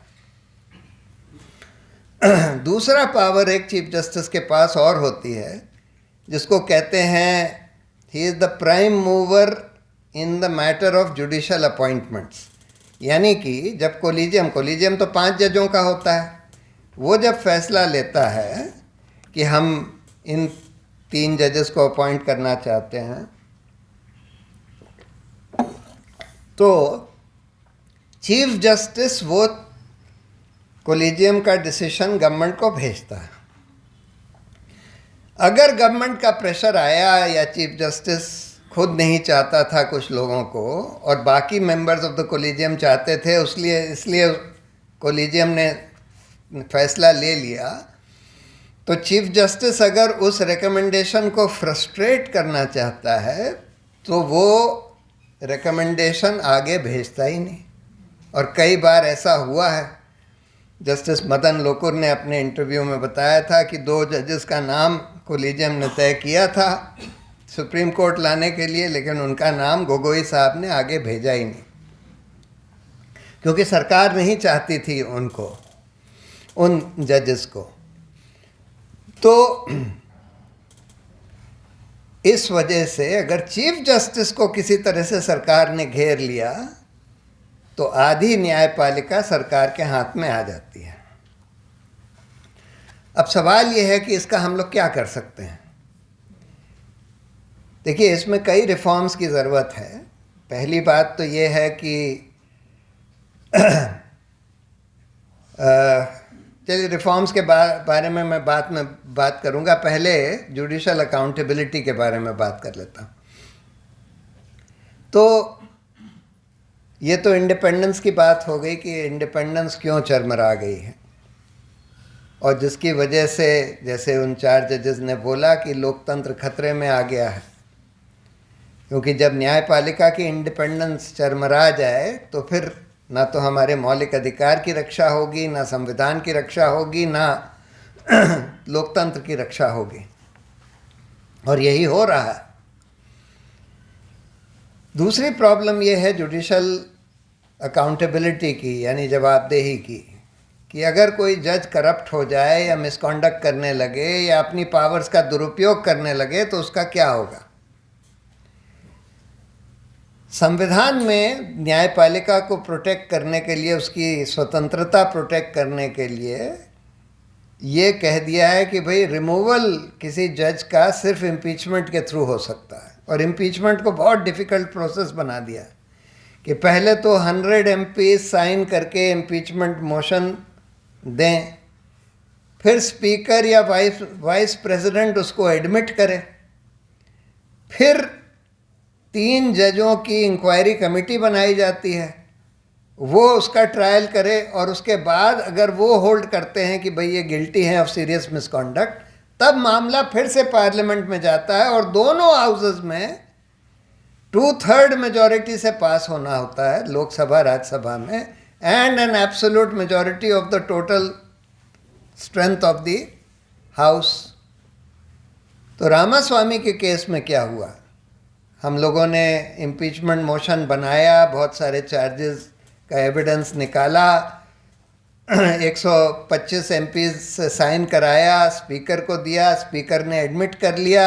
दूसरा पावर एक चीफ जस्टिस के पास और होती है, जिसको कहते हैं he is the prime mover in the matter of judicial appointments. यानी कि जब कोलिजियम तो 5 जजों का होता है, वो जब फैसला लेता है कि हम इन 3 जजेस को अपॉइंट करना चाहते हैं, तो चीफ जस्टिस वो कोलिजियम का डिसीजन गवर्नमेंट को भेजता है। अगर गवर्नमेंट का प्रेशर आया या चीफ जस्टिस खुद नहीं चाहता था कुछ लोगों को और बाकी मेंबर्स ऑफ द कोलिजियम चाहते थे, इसलिए कोलिजियम ने फैसला ले लिया, तो चीफ जस्टिस अगर उस रिकमेंडेशन को फ्रस्ट्रेट करना चाहता है तो वो रिकमेंडेशन आगे भेजता ही नहीं। और कई बार ऐसा हुआ है। जस्टिस मदन लोकुर ने अपने इंटरव्यू में बताया था कि 2 जजेस का नाम कोलिजियम ने तय किया था सुप्रीम कोर्ट लाने के लिए, लेकिन उनका नाम गोगोई साहब ने आगे भेजा ही नहीं, क्योंकि सरकार नहीं चाहती थी उनको, उन जजेस को। तो इस वजह से अगर चीफ जस्टिस को किसी तरह से सरकार ने घेर लिया तो आधी न्यायपालिका सरकार के हाथ में आ जाती है। अब सवाल यह है कि इसका हम लोग क्या कर सकते हैं। देखिए, इसमें कई रिफॉर्म्स की ज़रूरत है। पहली बात तो ये है कि चलिए रिफॉर्म्स के बारे में मैं बात करूंगा। पहले जुडिशल अकाउंटेबिलिटी के बारे में बात कर लेता हूँ। तो ये तो इंडिपेंडेंस की बात हो गई कि इंडिपेंडेंस क्यों चरमरा गई है, और जिसकी वजह से, जैसे उन 4 जजेस ने बोला, कि लोकतंत्र खतरे में आ गया है। क्योंकि जब न्यायपालिका की इंडिपेंडेंस चरमरा जाए तो फिर ना तो हमारे मौलिक अधिकार की रक्षा होगी, ना संविधान की रक्षा होगी, ना लोकतंत्र की रक्षा होगी, और यही हो रहा है। दूसरी प्रॉब्लम यह है जुडिशल अकाउंटेबिलिटी की, यानी जवाबदेही की, कि अगर कोई जज करप्ट हो जाए या मिसकॉन्डक्ट करने लगे या अपनी पावर्स का दुरुपयोग करने लगे तो उसका क्या होगा। संविधान में न्यायपालिका को प्रोटेक्ट करने के लिए, उसकी स्वतंत्रता प्रोटेक्ट करने के लिए ये कह दिया है कि भाई रिमूवल किसी जज का सिर्फ इम्पीचमेंट के थ्रू हो सकता है, और इम्पीचमेंट को बहुत डिफ़िकल्ट प्रोसेस बना दिया कि पहले तो 100 MP साइन करके इम्पीचमेंट मोशन दें, फिर स्पीकर या वाइस प्रेसिडेंट उसको एडमिट करे, फिर 3 जजों की इंक्वायरी कमेटी बनाई जाती है, वो उसका ट्रायल करे, और उसके बाद अगर वो होल्ड करते हैं कि भाई ये गिल्टी है ऑफ सीरियस मिसकॉन्डक्ट, तब मामला फिर से पार्लियामेंट में जाता है, और दोनों हाउसेस में 2/3 मेजॉरिटी से पास होना होता है, लोकसभा राज्यसभा में, and an absolute majority of the total strength of the house. तो रामास्वामी के केस में क्या हुआ, हम लोगों ने इम्पीचमेंट मोशन बनाया, बहुत सारे चार्जेस का एविडेंस निकाला, 125 MPs से साइन कराया, स्पीकर को दिया, स्पीकर ने एडमिट कर लिया,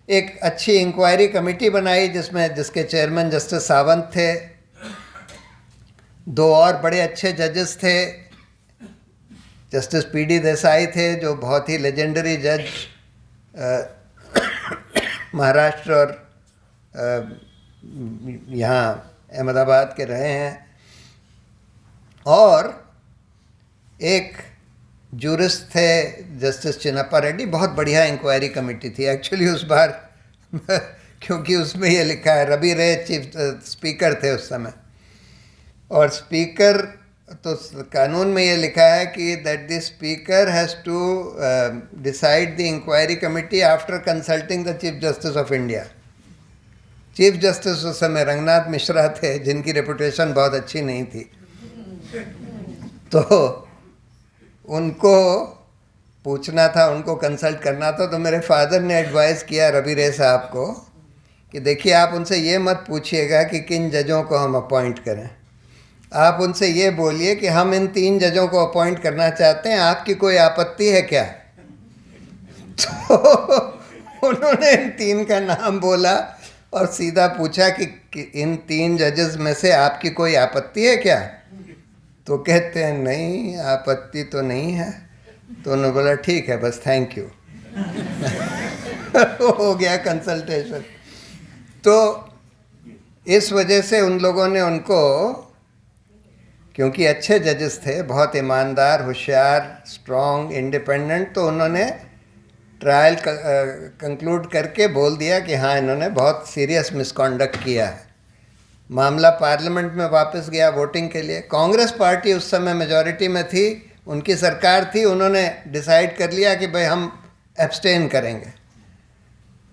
एक अच्छी इंक्वायरी कमेटी बनाई जिसके चेयरमैन जस्टिस सावंत थे, 2 और बड़े अच्छे जजेस थे, जस्टिस PD देसाई थे जो बहुत ही लेजेंडरी जज महाराष्ट्र और यहाँ अहमदाबाद के रहे हैं, और एक जूरिस्ट थे जस्टिस चिन्नप्पा रेड्डी। बहुत बढ़िया इंक्वायरी कमेटी थी एक्चुअली उस बार क्योंकि उसमें ये लिखा है, रवि रे चीफ स्पीकर थे उस समय, और स्पीकर तो कानून में ये लिखा है कि that the speaker has to decide the inquiry committee after consulting the chief justice of India. Chief justice उस समय रंगनाथ मिश्रा थे, जिनकी रेपुटेशन बहुत अच्छी नहीं थी, तो उनको पूछना था, उनको कंसल्ट करना था। तो मेरे फादर ने एडवाइस किया रवि रे साहब को कि देखिए, आप उनसे ये मत पूछिएगा कि किन जजों को हम अपॉइंट करें, आप उनसे ये बोलिए कि हम इन 3 जजों को अपॉइंट करना चाहते हैं, आपकी कोई आपत्ति है क्या। तो उन्होंने इन 3 का नाम बोला और सीधा पूछा कि इन 3 जजेस में से आपकी कोई आपत्ति है क्या। तो कहते हैं नहीं, आपत्ति तो नहीं है। तो उन्होंने बोला ठीक है, बस थैंक यू हो गया कंसल्टेशन। तो इस वजह से उन लोगों ने उनको, क्योंकि अच्छे जजेस थे, बहुत ईमानदार, होशियार, स्ट्रॉन्ग, इंडिपेंडेंट, तो उन्होंने ट्रायल कंक्लूड करके बोल दिया कि हाँ, इन्होंने बहुत सीरियस मिसकॉन्डक्ट किया है। मामला पार्लियामेंट में वापस गया वोटिंग के लिए। कांग्रेस पार्टी उस समय मेजॉरिटी में थी, उनकी सरकार थी, उन्होंने डिसाइड कर लिया कि भाई हम एब्सटेन करेंगे,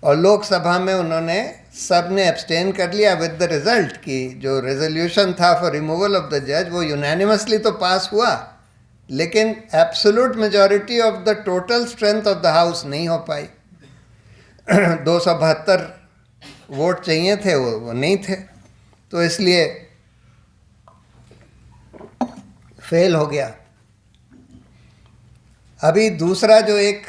और लोकसभा में उन्होंने सब ने एब्सटेन कर लिया, विद द रिज़ल्ट कि जो रेजोल्यूशन था फॉर रिमूवल ऑफ द जज वो यूनानिमसली तो पास हुआ, लेकिन absolute majority of the total strength of the house नहीं हो पाई। 272 वोट चाहिए थे, वो नहीं थे, तो इसलिए फेल हो गया। अभी दूसरा जो एक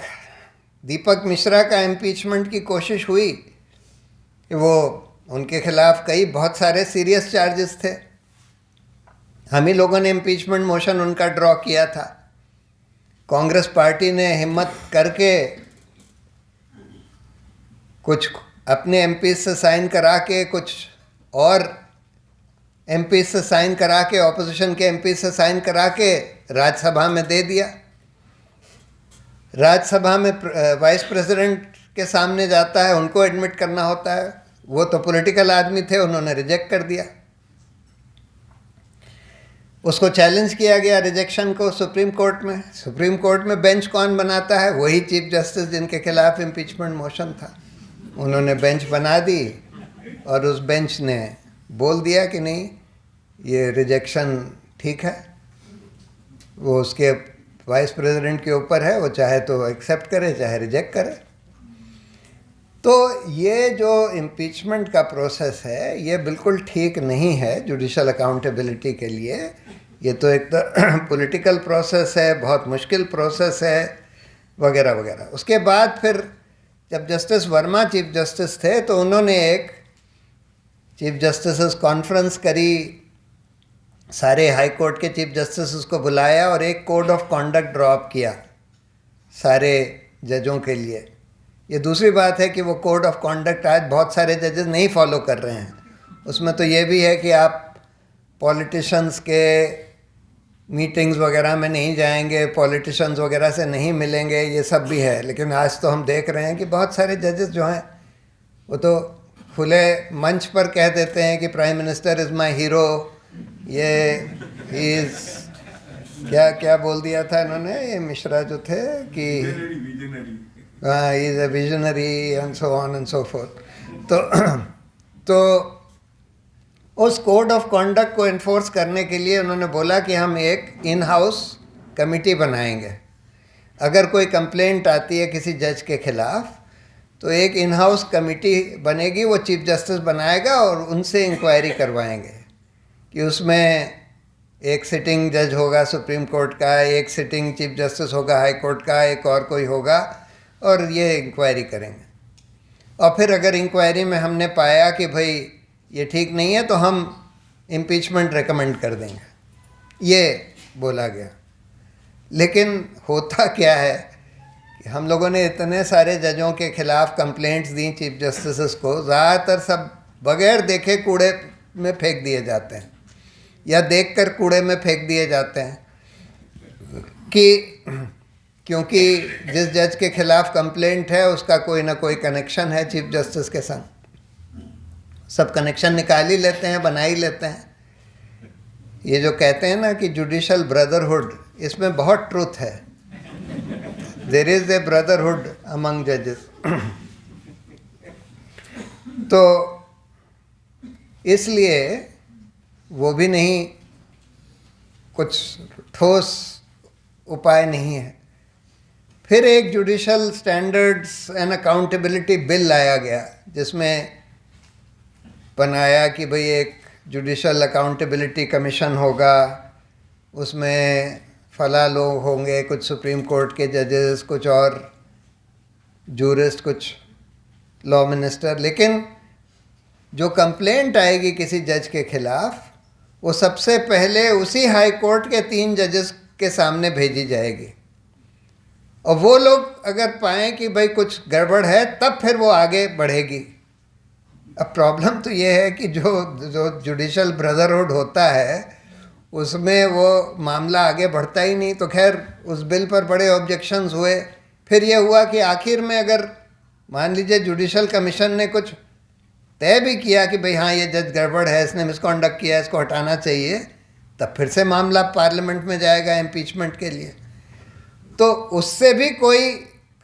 दीपक मिश्रा का इम्पीचमेंट की कोशिश हुई, कि वो उनके खिलाफ कई बहुत सारे सीरियस चार्जेस थे। हम ही लोगों ने इम्पीचमेंट मोशन उनका ड्रॉ किया था। कांग्रेस पार्टी ने हिम्मत करके कुछ अपने एमपी से साइन करा के, कुछ और एमपी से साइन करा के, ऑपोजिशन के एमपी से साइन करा के राज्यसभा में दे दिया। राज्यसभा में वाइस प्रेसिडेंट के सामने जाता है, उनको एडमिट करना होता है। वो तो पॉलिटिकल आदमी थे, उन्होंने रिजेक्ट कर दिया। उसको चैलेंज किया गया रिजेक्शन को सुप्रीम कोर्ट में। सुप्रीम कोर्ट में बेंच कौन बनाता है? वही चीफ जस्टिस जिनके खिलाफ इम्पीचमेंट मोशन था। उन्होंने बेंच बना दी और उस बेंच ने बोल दिया कि नहीं, ये रिजेक्शन ठीक है। वो उसके वाइस प्रेसिडेंट के ऊपर है, वो चाहे तो एक्सेप्ट करे चाहे रिजेक्ट करे। तो ये जो इम्पीचमेंट का प्रोसेस है, ये बिल्कुल ठीक नहीं है जुडिशल अकाउंटेबिलिटी के लिए। ये तो एक तो पॉलिटिकल प्रोसेस है, बहुत मुश्किल प्रोसेस है, वगैरह वगैरह। उसके बाद फिर जब जस्टिस वर्मा चीफ जस्टिस थे, तो उन्होंने एक चीफ जस्टिस कॉन्फ्रेंस करी, सारे हाई कोर्ट के चीफ जस्टिस को बुलाया और एक कोड ऑफ कॉन्डक्ट ड्रॉप किया सारे जजों के लिए। ये दूसरी बात है कि वो कोड ऑफ कॉन्डक्ट आज बहुत सारे जजेस नहीं फॉलो कर रहे हैं। उसमें तो ये भी है कि आप पॉलिटिशियंस के मीटिंग्स वगैरह में नहीं जाएंगे, पॉलिटिशियंस वगैरह से नहीं मिलेंगे, ये सब भी है। लेकिन आज तो हम देख रहे हैं कि बहुत सारे जजेस जो हैं वो तो खुले मंच पर कह देते हैं कि prime minister is my hero, ये ही इज़ क्या क्या बोल दिया था इन्होंने, ये मिश्रा जो थे कि he is a visionary and so on and so fourth. तो उस कोड ऑफ कॉन्डक्ट को इन्फोर्स करने के लिए उन्होंने बोला कि हम एक इन हाउस कमेटी बनाएंगे। अगर कोई कंप्लेंट आती है किसी जज के खिलाफ, तो एक इन हाउस कमेटी बनेगी, वो चीफ जस्टिस बनाएगा और उनसे इंक्वायरी करवाएंगे कि उसमें एक सिटिंग जज होगा सुप्रीम कोर्ट का, एक सिटिंग चीफ जस्टिस होगा हाई कोर्ट का, एक और कोई होगा, और ये इंक्वायरी करेंगे। और फिर अगर इंक्वायरी में हमने पाया कि भाई ये ठीक नहीं है, तो हम इम्पीचमेंट रेकमेंड कर देंगे, ये बोला गया। लेकिन होता क्या है कि हम लोगों ने इतने सारे जजों के खिलाफ कंप्लेंट्स दी चीफ जस्टिस को, ज़्यादातर सब बगैर देखे कूड़े में फेंक दिए जाते हैं या देखकर कूड़े में फेंक दिए जाते हैं कि क्योंकि जिस जज के खिलाफ कंप्लेंट है उसका कोई ना कोई कनेक्शन है चीफ जस्टिस के संग। सब कनेक्शन निकाल ही लेते हैं, बना ही लेते हैं। ये जो कहते हैं ना कि जुडिशल ब्रदरहुड, इसमें बहुत ट्रूथ है। There is a brotherhood among जजेस। तो इसलिए वो भी नहीं, कुछ ठोस उपाय नहीं है। फिर एक judicial standards and accountability bill लाया गया, जिसमें बनाया कि भाई एक जुडिशल अकाउंटेबिलिटी कमीशन होगा, उसमें फला लोग होंगे, कुछ सुप्रीम कोर्ट के जजेस, कुछ और जूरिस्ट, कुछ लॉ मिनिस्टर। लेकिन जो कंप्लेंट आएगी किसी जज के खिलाफ, वो सबसे पहले उसी हाई कोर्ट के 3 जजेस के सामने भेजी जाएगी, और वो लोग अगर पाएँ कि भाई कुछ गड़बड़ है, तब फिर वो आगे बढ़ेगी। अब प्रॉब्लम तो ये है कि जो जुडिशल ब्रदरहुड होता है, उसमें वो मामला आगे बढ़ता ही नहीं। तो खैर उस बिल पर बड़े ऑब्जेक्शंस हुए। फिर ये हुआ कि आखिर में अगर मान लीजिए जुडिशल कमीशन ने कुछ तय भी किया कि भाई हाँ ये जज गड़बड़ है, इसने मिसकॉन्डक्ट किया, इसको हटाना चाहिए, तब फिर से मामला पार्लियामेंट में जाएगा इम्पीचमेंट के लिए। तो उससे भी कोई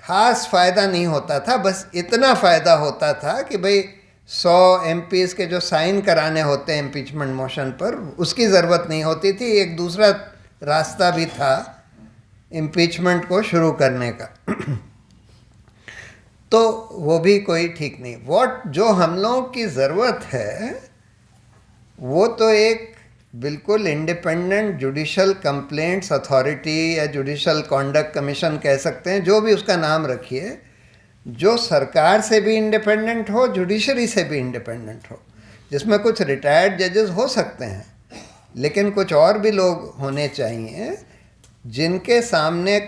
ख़ास फ़ायदा नहीं होता था। बस इतना फ़ायदा होता था कि भाई 100 MPs के जो साइन कराने होते हैं इम्पीचमेंट मोशन पर, उसकी ज़रूरत नहीं होती थी। एक दूसरा रास्ता भी था इम्पीचमेंट को शुरू करने का तो वो भी कोई ठीक नहीं। जो हम लोगों की ज़रूरत है वो तो एक बिल्कुल इंडिपेंडेंट जुडिशल कंप्लेंट्स अथॉरिटी या जुडिशल कॉन्डक्ट कमीशन कह सकते हैं, जो भी उसका नाम रखिए, जो सरकार से भी इंडिपेंडेंट हो, जुडिशरी से भी इंडिपेंडेंट हो, जिसमें कुछ रिटायर्ड जजेस हो सकते हैं लेकिन कुछ और भी लोग होने चाहिए जिनके सामने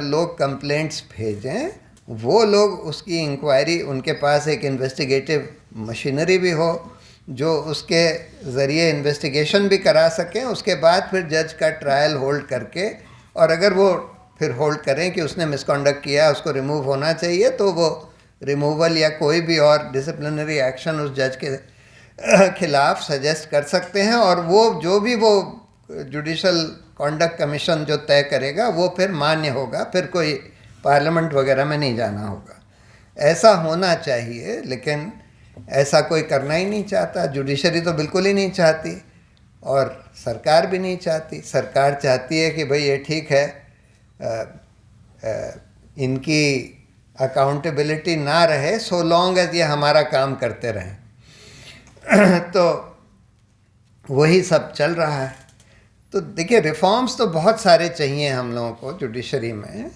लोग कंप्लेंट्स भेजें, वो लोग उसकी इंक्वायरी, उनके पास एक इन्वेस्टिगेटिव मशीनरी भी हो जो उसके ज़रिए इन्वेस्टिगेशन भी करा सकें, उसके बाद फिर जज का ट्रायल होल्ड करके, और अगर वो फिर होल्ड करें कि उसने मिसकॉन्डक्ट किया, उसको रिमूव होना चाहिए, तो वो रिमूवल या कोई भी और डिसिप्लिनरी एक्शन उस जज के खिलाफ सजेस्ट कर सकते हैं, और वो जो भी वो जुडिशल कॉन्डक्ट कमीशन जो तय करेगा वो फिर मान्य होगा, फिर कोई पार्लियामेंट वगैरह में नहीं जाना होगा। ऐसा होना चाहिए, लेकिन ऐसा कोई करना ही नहीं चाहता। जुडिशरी तो बिल्कुल ही नहीं चाहती और सरकार भी नहीं चाहती। सरकार चाहती है कि भाई ये ठीक है, इनकी अकाउंटेबिलिटी ना रहे सो लॉन्ग एज ये हमारा काम करते रहें तो वही सब चल रहा है। तो देखिए, रिफॉर्म्स तो बहुत सारे चाहिए हम लोगों को जुडिशरी में।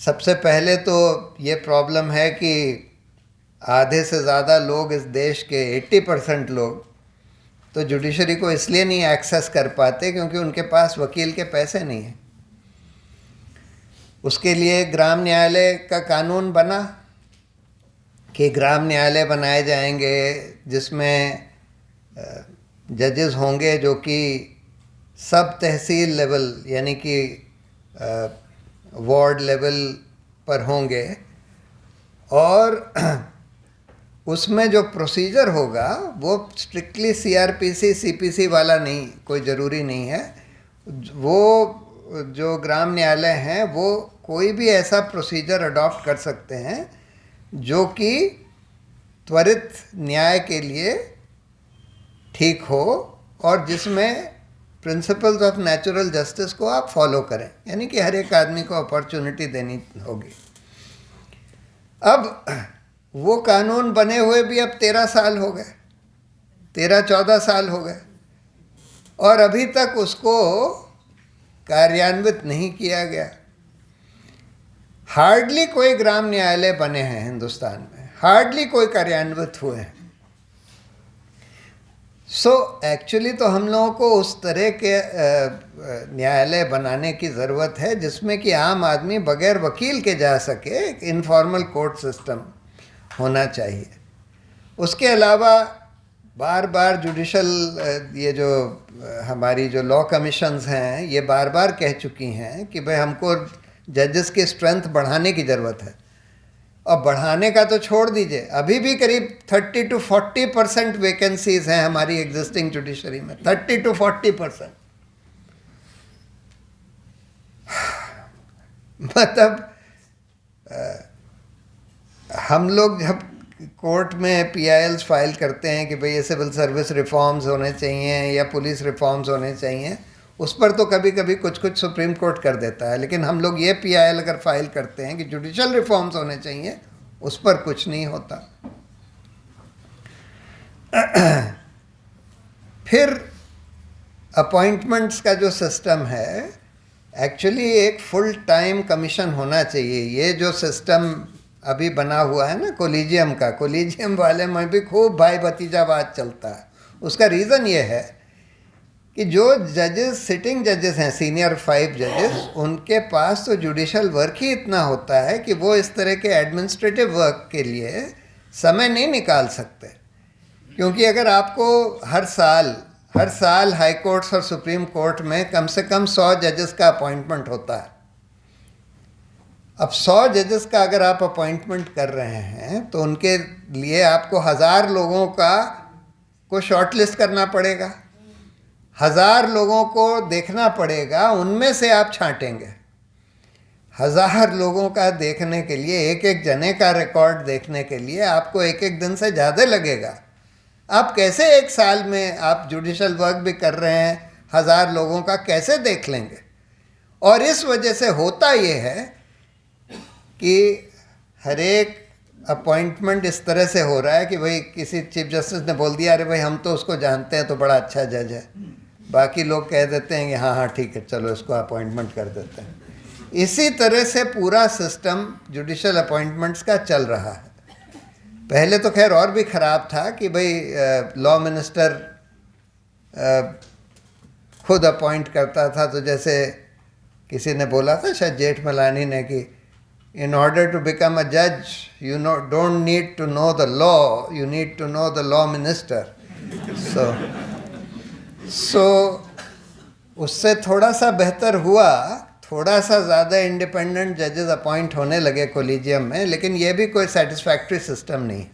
सबसे पहले तो ये प्रॉब्लम है कि आधे से ज़्यादा लोग इस देश के 80% लोग तो जुडिशरी को इसलिए नहीं एक्सेस कर पाते क्योंकि उनके पास वकील के पैसे नहीं हैं। उसके लिए ग्राम न्यायालय का कानून बना कि ग्राम न्यायालय बनाए जाएंगे जिसमें जजेस होंगे जो कि सब तहसील लेवल यानी कि वार्ड लेवल पर होंगे, और उसमें जो प्रोसीजर होगा वो स्ट्रिक्टली सीआरपीसी सीपीसी वाला नहीं, कोई ज़रूरी नहीं है। वो जो ग्राम न्यायालय हैं वो कोई भी ऐसा प्रोसीजर अडॉप्ट कर सकते हैं जो कि त्वरित न्याय के लिए ठीक हो और जिसमें प्रिंसिपल्स ऑफ नेचुरल जस्टिस को आप फॉलो करें, यानी कि हर एक आदमी को अपॉर्चुनिटी देनी होगी। अब वो कानून बने हुए भी अब 13 साल हो गए, 13-14 साल हो गए, और अभी तक उसको कार्यान्वित नहीं किया गया। हार्डली कोई ग्राम न्यायालय बने हैं हिंदुस्तान में, हार्डली कोई कार्यान्वित हुए हैं। एक्चुअली तो हम लोगों को उस तरह के न्यायालय बनाने की ज़रूरत है जिसमें कि आम आदमी बगैर वकील के जा सके, एक इनफॉर्मल कोर्ट सिस्टम होना चाहिए। उसके अलावा बार बार जुडिशल ये जो हमारी जो लॉ कमीशंस हैं ये बार बार कह चुकी हैं कि भाई हमको जजेस की स्ट्रेंथ बढ़ाने की ज़रूरत है। और बढ़ाने का तो छोड़ दीजिए, अभी भी करीब 30-40% वैकेंसीज हैं हमारी एग्जिस्टिंग जुडिशरी में, 30-40%। मतलब हम लोग जब कोर्ट में पीआईएल्स फाइल करते हैं कि भाई ये सिविल सर्विस रिफॉर्म्स होने चाहिए या पुलिस रिफॉर्म्स होने चाहिए, उस पर तो कभी कभी कुछ कुछ सुप्रीम कोर्ट कर देता है, लेकिन हम लोग ये पीआईएल अगर फाइल करते हैं कि जुडिशल रिफॉर्म्स होने चाहिए, उस पर कुछ नहीं होता। फिर अपॉइंटमेंट्स का जो सिस्टम है, एक्चुअली एक फुल टाइम कमीशन होना चाहिए। ये जो सिस्टम अभी बना हुआ है ना कोलिजियम का, कोलिजियम वाले में भी खूब भाई भतीजावाद चलता है। उसका रीज़न ये है कि जो जजेस, सिटिंग जजेस हैं, सीनियर 5 जजेस, उनके पास तो जुडिशल वर्क ही इतना होता है कि वो इस तरह के एडमिनिस्ट्रेटिव वर्क के लिए समय नहीं निकाल सकते। क्योंकि अगर आपको हर साल हाई कोर्ट्स और सुप्रीम कोर्ट में कम से कम 100 जजेस का अपॉइंटमेंट होता है। अब 100 जजेस का अगर आप अपॉइंटमेंट कर रहे हैं तो उनके लिए आपको 1000 लोगों को शॉर्टलिस्ट करना पड़ेगा, 1000 लोगों को देखना पड़ेगा, उनमें से आप छांटेंगे। 1000 लोगों का देखने के लिए, एक एक जने का रिकॉर्ड देखने के लिए आपको एक एक दिन से ज़्यादा लगेगा। आप कैसे एक साल में आप जुडिशल वर्क भी कर रहे हैं, 1000 लोगों का कैसे देख लेंगे? और इस वजह से होता ये है कि हर एक अपॉइंटमेंट इस तरह से हो रहा है कि भाई किसी चीफ जस्टिस ने बोल दिया, अरे भाई हम तो उसको जानते हैं, तो बड़ा अच्छा जज है, बाकी लोग कह देते हैं कि हाँ हाँ ठीक है चलो इसको अपॉइंटमेंट कर देते हैं। इसी तरह से पूरा सिस्टम जुडिशल अपॉइंटमेंट्स का चल रहा है। पहले तो खैर और भी ख़राब था कि भाई लॉ मिनिस्टर खुद अपॉइंट करता था। तो जैसे किसी ने बोला था, शायद जेठमलानी ने, कि in order to become a judge you don't need to know the law, you need to know the law minister. so उससे थोड़ा सा बेहतर हुआ, थोड़ा सा ज़्यादा इंडिपेंडेंट जजेस अपॉइंट होने लगे कोलिजियम में, लेकिन ये भी कोई सेटिस्फैक्ट्री सिस्टम नहीं।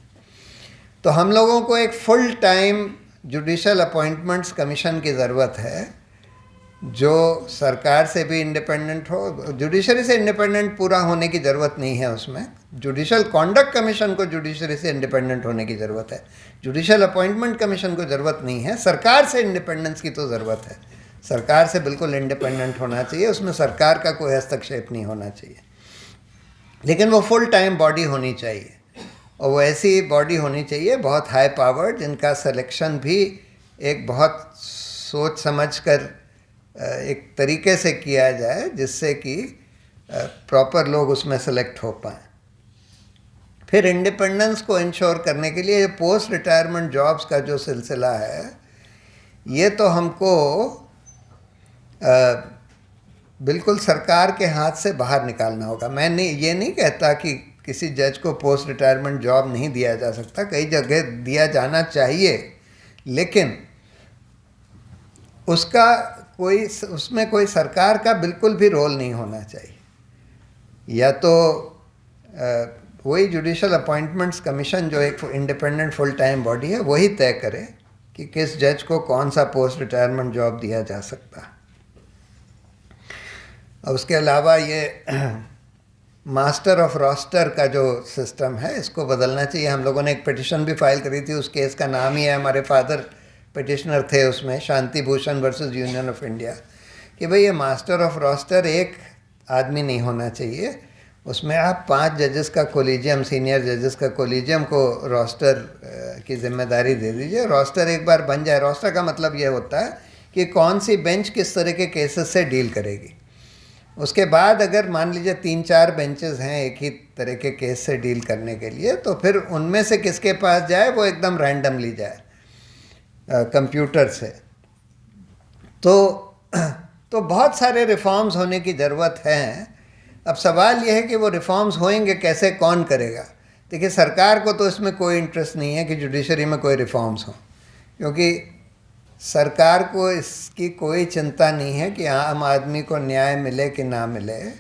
तो हम लोगों को एक full time judicial appointments commission की ज़रूरत है, जो सरकार से भी इंडिपेंडेंट हो। जुडिशरी से इंडिपेंडेंट पूरा होने की ज़रूरत नहीं है उसमें। जुडिशल कॉन्डक्ट कमीशन को जुडिशरी से इंडिपेंडेंट होने की ज़रूरत है, जुडिशल अपॉइंटमेंट कमीशन को ज़रूरत नहीं है। सरकार से इंडिपेंडेंस की तो ज़रूरत है, सरकार से बिल्कुल इंडिपेंडेंट होना चाहिए, उसमें सरकार का कोई हस्तक्षेप नहीं होना चाहिए, लेकिन वो फुल टाइम बॉडी होनी चाहिए। और वो ऐसी बॉडी होनी चाहिए बहुत हाई पावर्ड, जिनका सिलेक्शन भी एक बहुत सोच समझ कर एक तरीके से किया जाए, जिससे कि प्रॉपर लोग उसमें सेलेक्ट हो पाएँ। फिर इंडिपेंडेंस को इंश्योर करने के लिए पोस्ट रिटायरमेंट जॉब्स का जो सिलसिला है, ये तो हमको बिल्कुल सरकार के हाथ से बाहर निकालना होगा। मैं ये नहीं कहता कि किसी जज को पोस्ट रिटायरमेंट जॉब नहीं दिया जा सकता, कई जगह दिया जाना चाहिए, लेकिन उसमें कोई सरकार का बिल्कुल भी रोल नहीं होना चाहिए। या तो वही जुडिशल अपॉइंटमेंट्स कमीशन, जो एक इंडिपेंडेंट फुल टाइम बॉडी है, वही तय करे कि किस जज को कौन सा पोस्ट रिटायरमेंट जॉब दिया जा सकता है। और उसके अलावा ये मास्टर ऑफ रोस्टर का जो सिस्टम है, इसको बदलना चाहिए। हम लोगों ने एक पिटिशन भी फाइल करी थी, उस केस का नाम ही है, हमारे फादर पिटिशनर थे उसमें, Shanti Bhushan versus Union of India, कि भाई ये मास्टर ऑफ रोस्टर एक आदमी नहीं होना चाहिए, उसमें आप 5 जजेस का कोलिजियम, सीनियर जजेस का कोलिजियम को रोस्टर की जिम्मेदारी दे दीजिए। रोस्टर एक बार बन जाए, रोस्टर का मतलब ये होता है कि कौन सी बेंच किस तरह के केसेस से डील करेगी। उसके बाद अगर मान लीजिए 3-4 बेंचेस हैं एक ही तरह के केस से डील करने के लिए, तो फिर उनमें से किसके पास जाए वो एकदम रैंडमली जाए कंप्यूटर से। तो बहुत सारे रिफॉर्म्स होने की ज़रूरत है। अब सवाल यह है कि वो रिफॉर्म्स होंगे कैसे, कौन करेगा। देखिए, सरकार को तो इसमें कोई इंटरेस्ट नहीं है कि जुडिशरी में कोई रिफॉर्म्स हों, क्योंकि सरकार को इसकी कोई चिंता नहीं है कि आम आदमी को न्याय मिले कि ना मिले।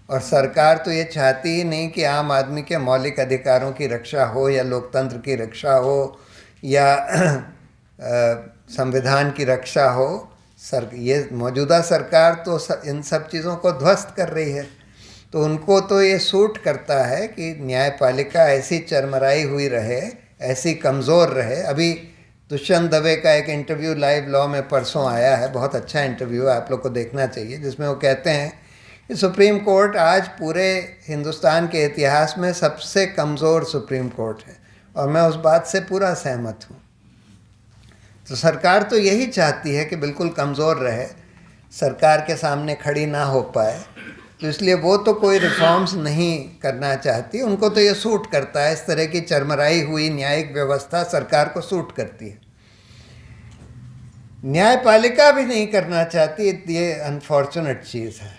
और सरकार तो ये चाहती ही नहीं कि आम आदमी के मौलिक अधिकारों की रक्षा हो, या लोकतंत्र की रक्षा हो, या संविधान की रक्षा हो। ये मौजूदा सरकार तो इन सब चीज़ों को ध्वस्त कर रही है। तो उनको तो ये सूट करता है कि न्यायपालिका ऐसी चरमराई हुई रहे, ऐसी कमज़ोर रहे। अभी दुष्यंत दवे का एक इंटरव्यू लाइव लॉ में परसों आया है, बहुत अच्छा इंटरव्यू है, आप लोग को देखना चाहिए, जिसमें वो कहते हैं कि सुप्रीम कोर्ट आज पूरे हिंदुस्तान के इतिहास में सबसे कमज़ोर सुप्रीम कोर्ट है, और मैं उस बात से पूरा सहमत हूँ। तो सरकार तो यही चाहती है कि बिल्कुल कमज़ोर रहे, सरकार के सामने खड़ी ना हो पाए, तो इसलिए वो तो कोई रिफॉर्म्स नहीं करना चाहती। उनको तो ये सूट करता है, इस तरह की चरमराई हुई न्यायिक व्यवस्था सरकार को सूट करती है। न्यायपालिका भी नहीं करना चाहती, ये अनफॉर्चुनेट चीज़ है,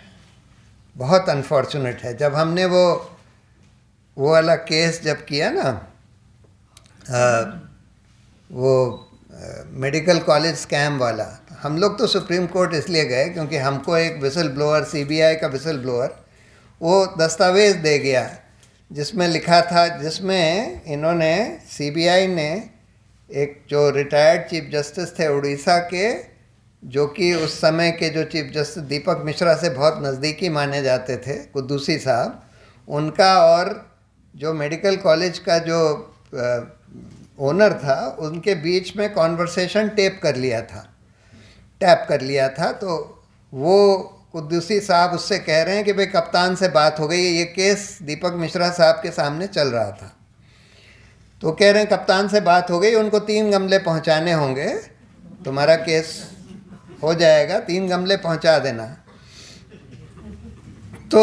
बहुत अनफॉर्चुनेट है। जब हमने वो वाला केस जब किया ना, वो मेडिकल कॉलेज स्कैम वाला, हम लोग तो सुप्रीम कोर्ट इसलिए गए क्योंकि हमको एक विसल ब्लोअर, सीबीआई का विसल ब्लोअर, वो दस्तावेज़ दे गया जिसमें लिखा था, जिसमें इन्होंने, सीबीआई ने, एक जो रिटायर्ड चीफ जस्टिस थे उड़ीसा के, जो कि उस समय के जो चीफ जस्टिस दीपक मिश्रा से बहुत नज़दीकी माने जाते थे, कुद्दूसी साहब, उनका और जो मेडिकल कॉलेज का जो ओनर था, उनके बीच में कॉन्वर्सेशन टैप कर लिया था। तो वो कुद्दूसी साहब उससे कह रहे हैं कि भाई कप्तान से बात हो गई है, ये केस दीपक मिश्रा साहब के सामने चल रहा था। तो कह रहे हैं कप्तान से बात हो गई, उनको 3 गमले पहुंचाने होंगे, तुम्हारा केस हो जाएगा, 3 गमले पहुंचा देना। तो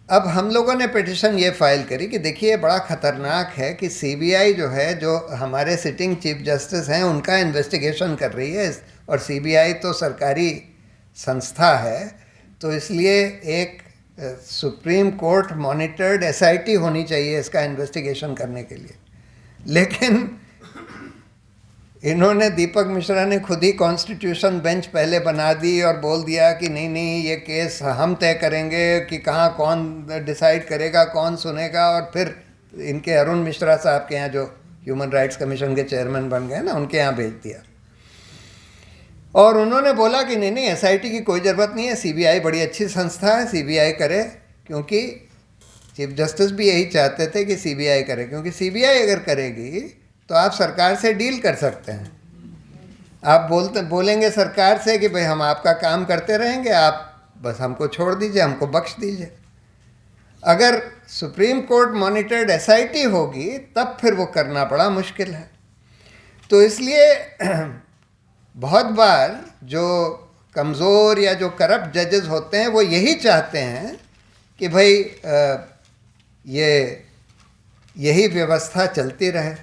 अब हम लोगों ने पिटिशन ये फाइल करी कि देखिए बड़ा ख़तरनाक है कि सीबीआई जो है, जो हमारे सिटिंग चीफ जस्टिस हैं, उनका इन्वेस्टिगेशन कर रही है, और सीबीआई तो सरकारी संस्था है, तो इसलिए एक सुप्रीम कोर्ट मॉनिटर्ड एसआईटी होनी चाहिए इसका इन्वेस्टिगेशन करने के लिए। लेकिन इन्होंने, दीपक मिश्रा ने खुद ही कॉन्स्टिट्यूशन बेंच पहले बना दी और बोल दिया कि नहीं नहीं, ये केस हम तय करेंगे कि कहाँ कौन डिसाइड करेगा, कौन सुनेगा। और फिर इनके अरुण मिश्रा साहब के यहाँ, जो ह्यूमन राइट्स कमीशन के चेयरमैन बन गए ना, उनके यहाँ भेज दिया। और उन्होंने बोला कि नहीं नहीं, एसआईटी की कोई ज़रूरत नहीं है, सीबीआई बड़ी अच्छी संस्था है, सीबीआई करे। क्योंकि चीफ जस्टिस भी यही चाहते थे कि सीबीआई करे, क्योंकि सीबीआई अगर करेगी तो आप सरकार से डील कर सकते हैं। आप बोलेंगे सरकार से कि भाई हम आपका काम करते रहेंगे, आप बस हमको छोड़ दीजिए, हमको बख्श दीजिए। अगर सुप्रीम कोर्ट मॉनिटर्ड एसआईटी होगी तब फिर वो करना बड़ा मुश्किल है। तो इसलिए बहुत बार जो कमज़ोर या जो करप्ट जजेस होते हैं वो यही चाहते हैं कि भाई यही व्यवस्था चलती रहे,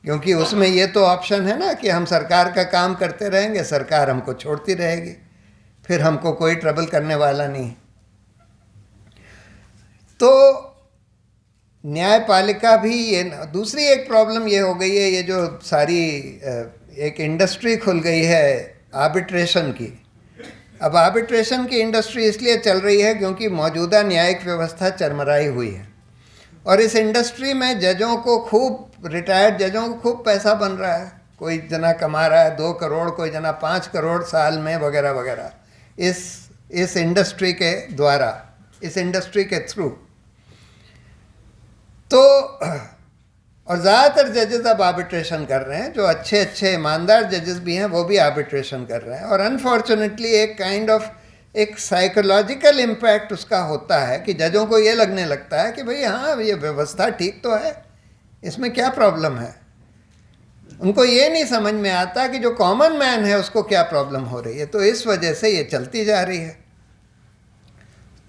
क्योंकि उसमें ये तो ऑप्शन है ना कि हम सरकार का काम करते रहेंगे, सरकार हमको छोड़ती रहेगी, फिर हमको कोई ट्रबल करने वाला नहीं। तो न्यायपालिका भी ये, दूसरी एक प्रॉब्लम ये हो गई है, ये जो सारी एक इंडस्ट्री खुल गई है आर्बिट्रेशन की। अब आर्बिट्रेशन की इंडस्ट्री इसलिए चल रही है क्योंकि मौजूदा न्यायिक व्यवस्था चरमराई हुई है, और इस इंडस्ट्री में जजों को खूब, रिटायर्ड जजों को खूब पैसा बन रहा है। कोई जना कमा रहा है 2 करोड़, कोई जना 5 करोड़ साल में, वगैरह वगैरह, इस इंडस्ट्री के द्वारा, इस इंडस्ट्री के थ्रू। तो और ज़्यादातर जजेस अब आर्बिट्रेशन कर रहे हैं, जो अच्छे अच्छे ईमानदार जजेस भी हैं वो भी आर्बिट्रेशन कर रहे हैं। और अनफॉर्चुनेटली एक काइंड ऑफ एक साइकोलॉजिकल इम्पैक्ट उसका होता है कि जजों को ये लगने लगता है कि भाई हाँ, ये व्यवस्था ठीक तो है, इसमें क्या प्रॉब्लम है। उनको ये नहीं समझ में आता कि जो कॉमन मैन है उसको क्या प्रॉब्लम हो रही है। तो इस वजह से ये चलती जा रही है।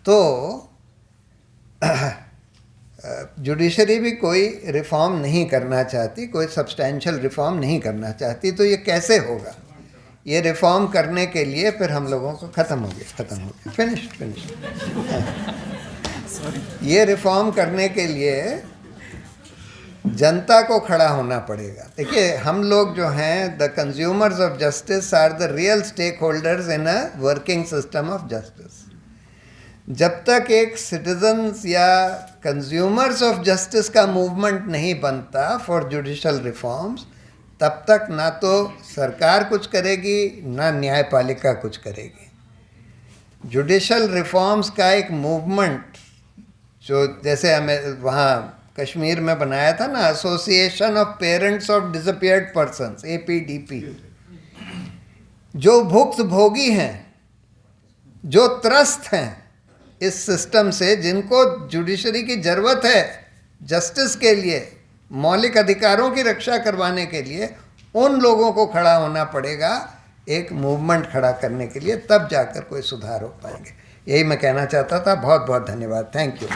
तो जुडिशरी भी कोई रिफॉर्म नहीं करना चाहती, कोई सब्सटेंशियल रिफॉर्म नहीं करना चाहती। तो ये कैसे होगा? ये रिफॉर्म करने के लिए फिर हम लोगों को ख़त्म हो गया, फिनिश। ये रिफॉर्म करने के लिए जनता को खड़ा होना पड़ेगा। देखिए, हम लोग जो हैं, the consumers of justice are the real stakeholders in a working system of justice. जब तक एक सिटीजन्स या कंज्यूमर्स ऑफ जस्टिस का मूवमेंट नहीं बनता फॉर जुडिशल रिफॉर्म्स, तब तक ना तो सरकार कुछ करेगी, ना न्यायपालिका कुछ करेगी। जुडिशल रिफॉर्म्स का एक मूवमेंट जो, जैसे हमें वहाँ कश्मीर में बनाया था ना, association of parents of disappeared persons, APDP, जो भुक्तभोगी हैं, जो त्रस्त हैं इस सिस्टम से, जिनको जुडिशरी की ज़रूरत है जस्टिस के लिए, मौलिक अधिकारों की रक्षा करवाने के लिए, उन लोगों को खड़ा होना पड़ेगा एक मूवमेंट खड़ा करने के लिए, तब जाकर कोई सुधार हो पाएंगे। यही मैं कहना चाहता था। बहुत बहुत धन्यवाद। Thank you.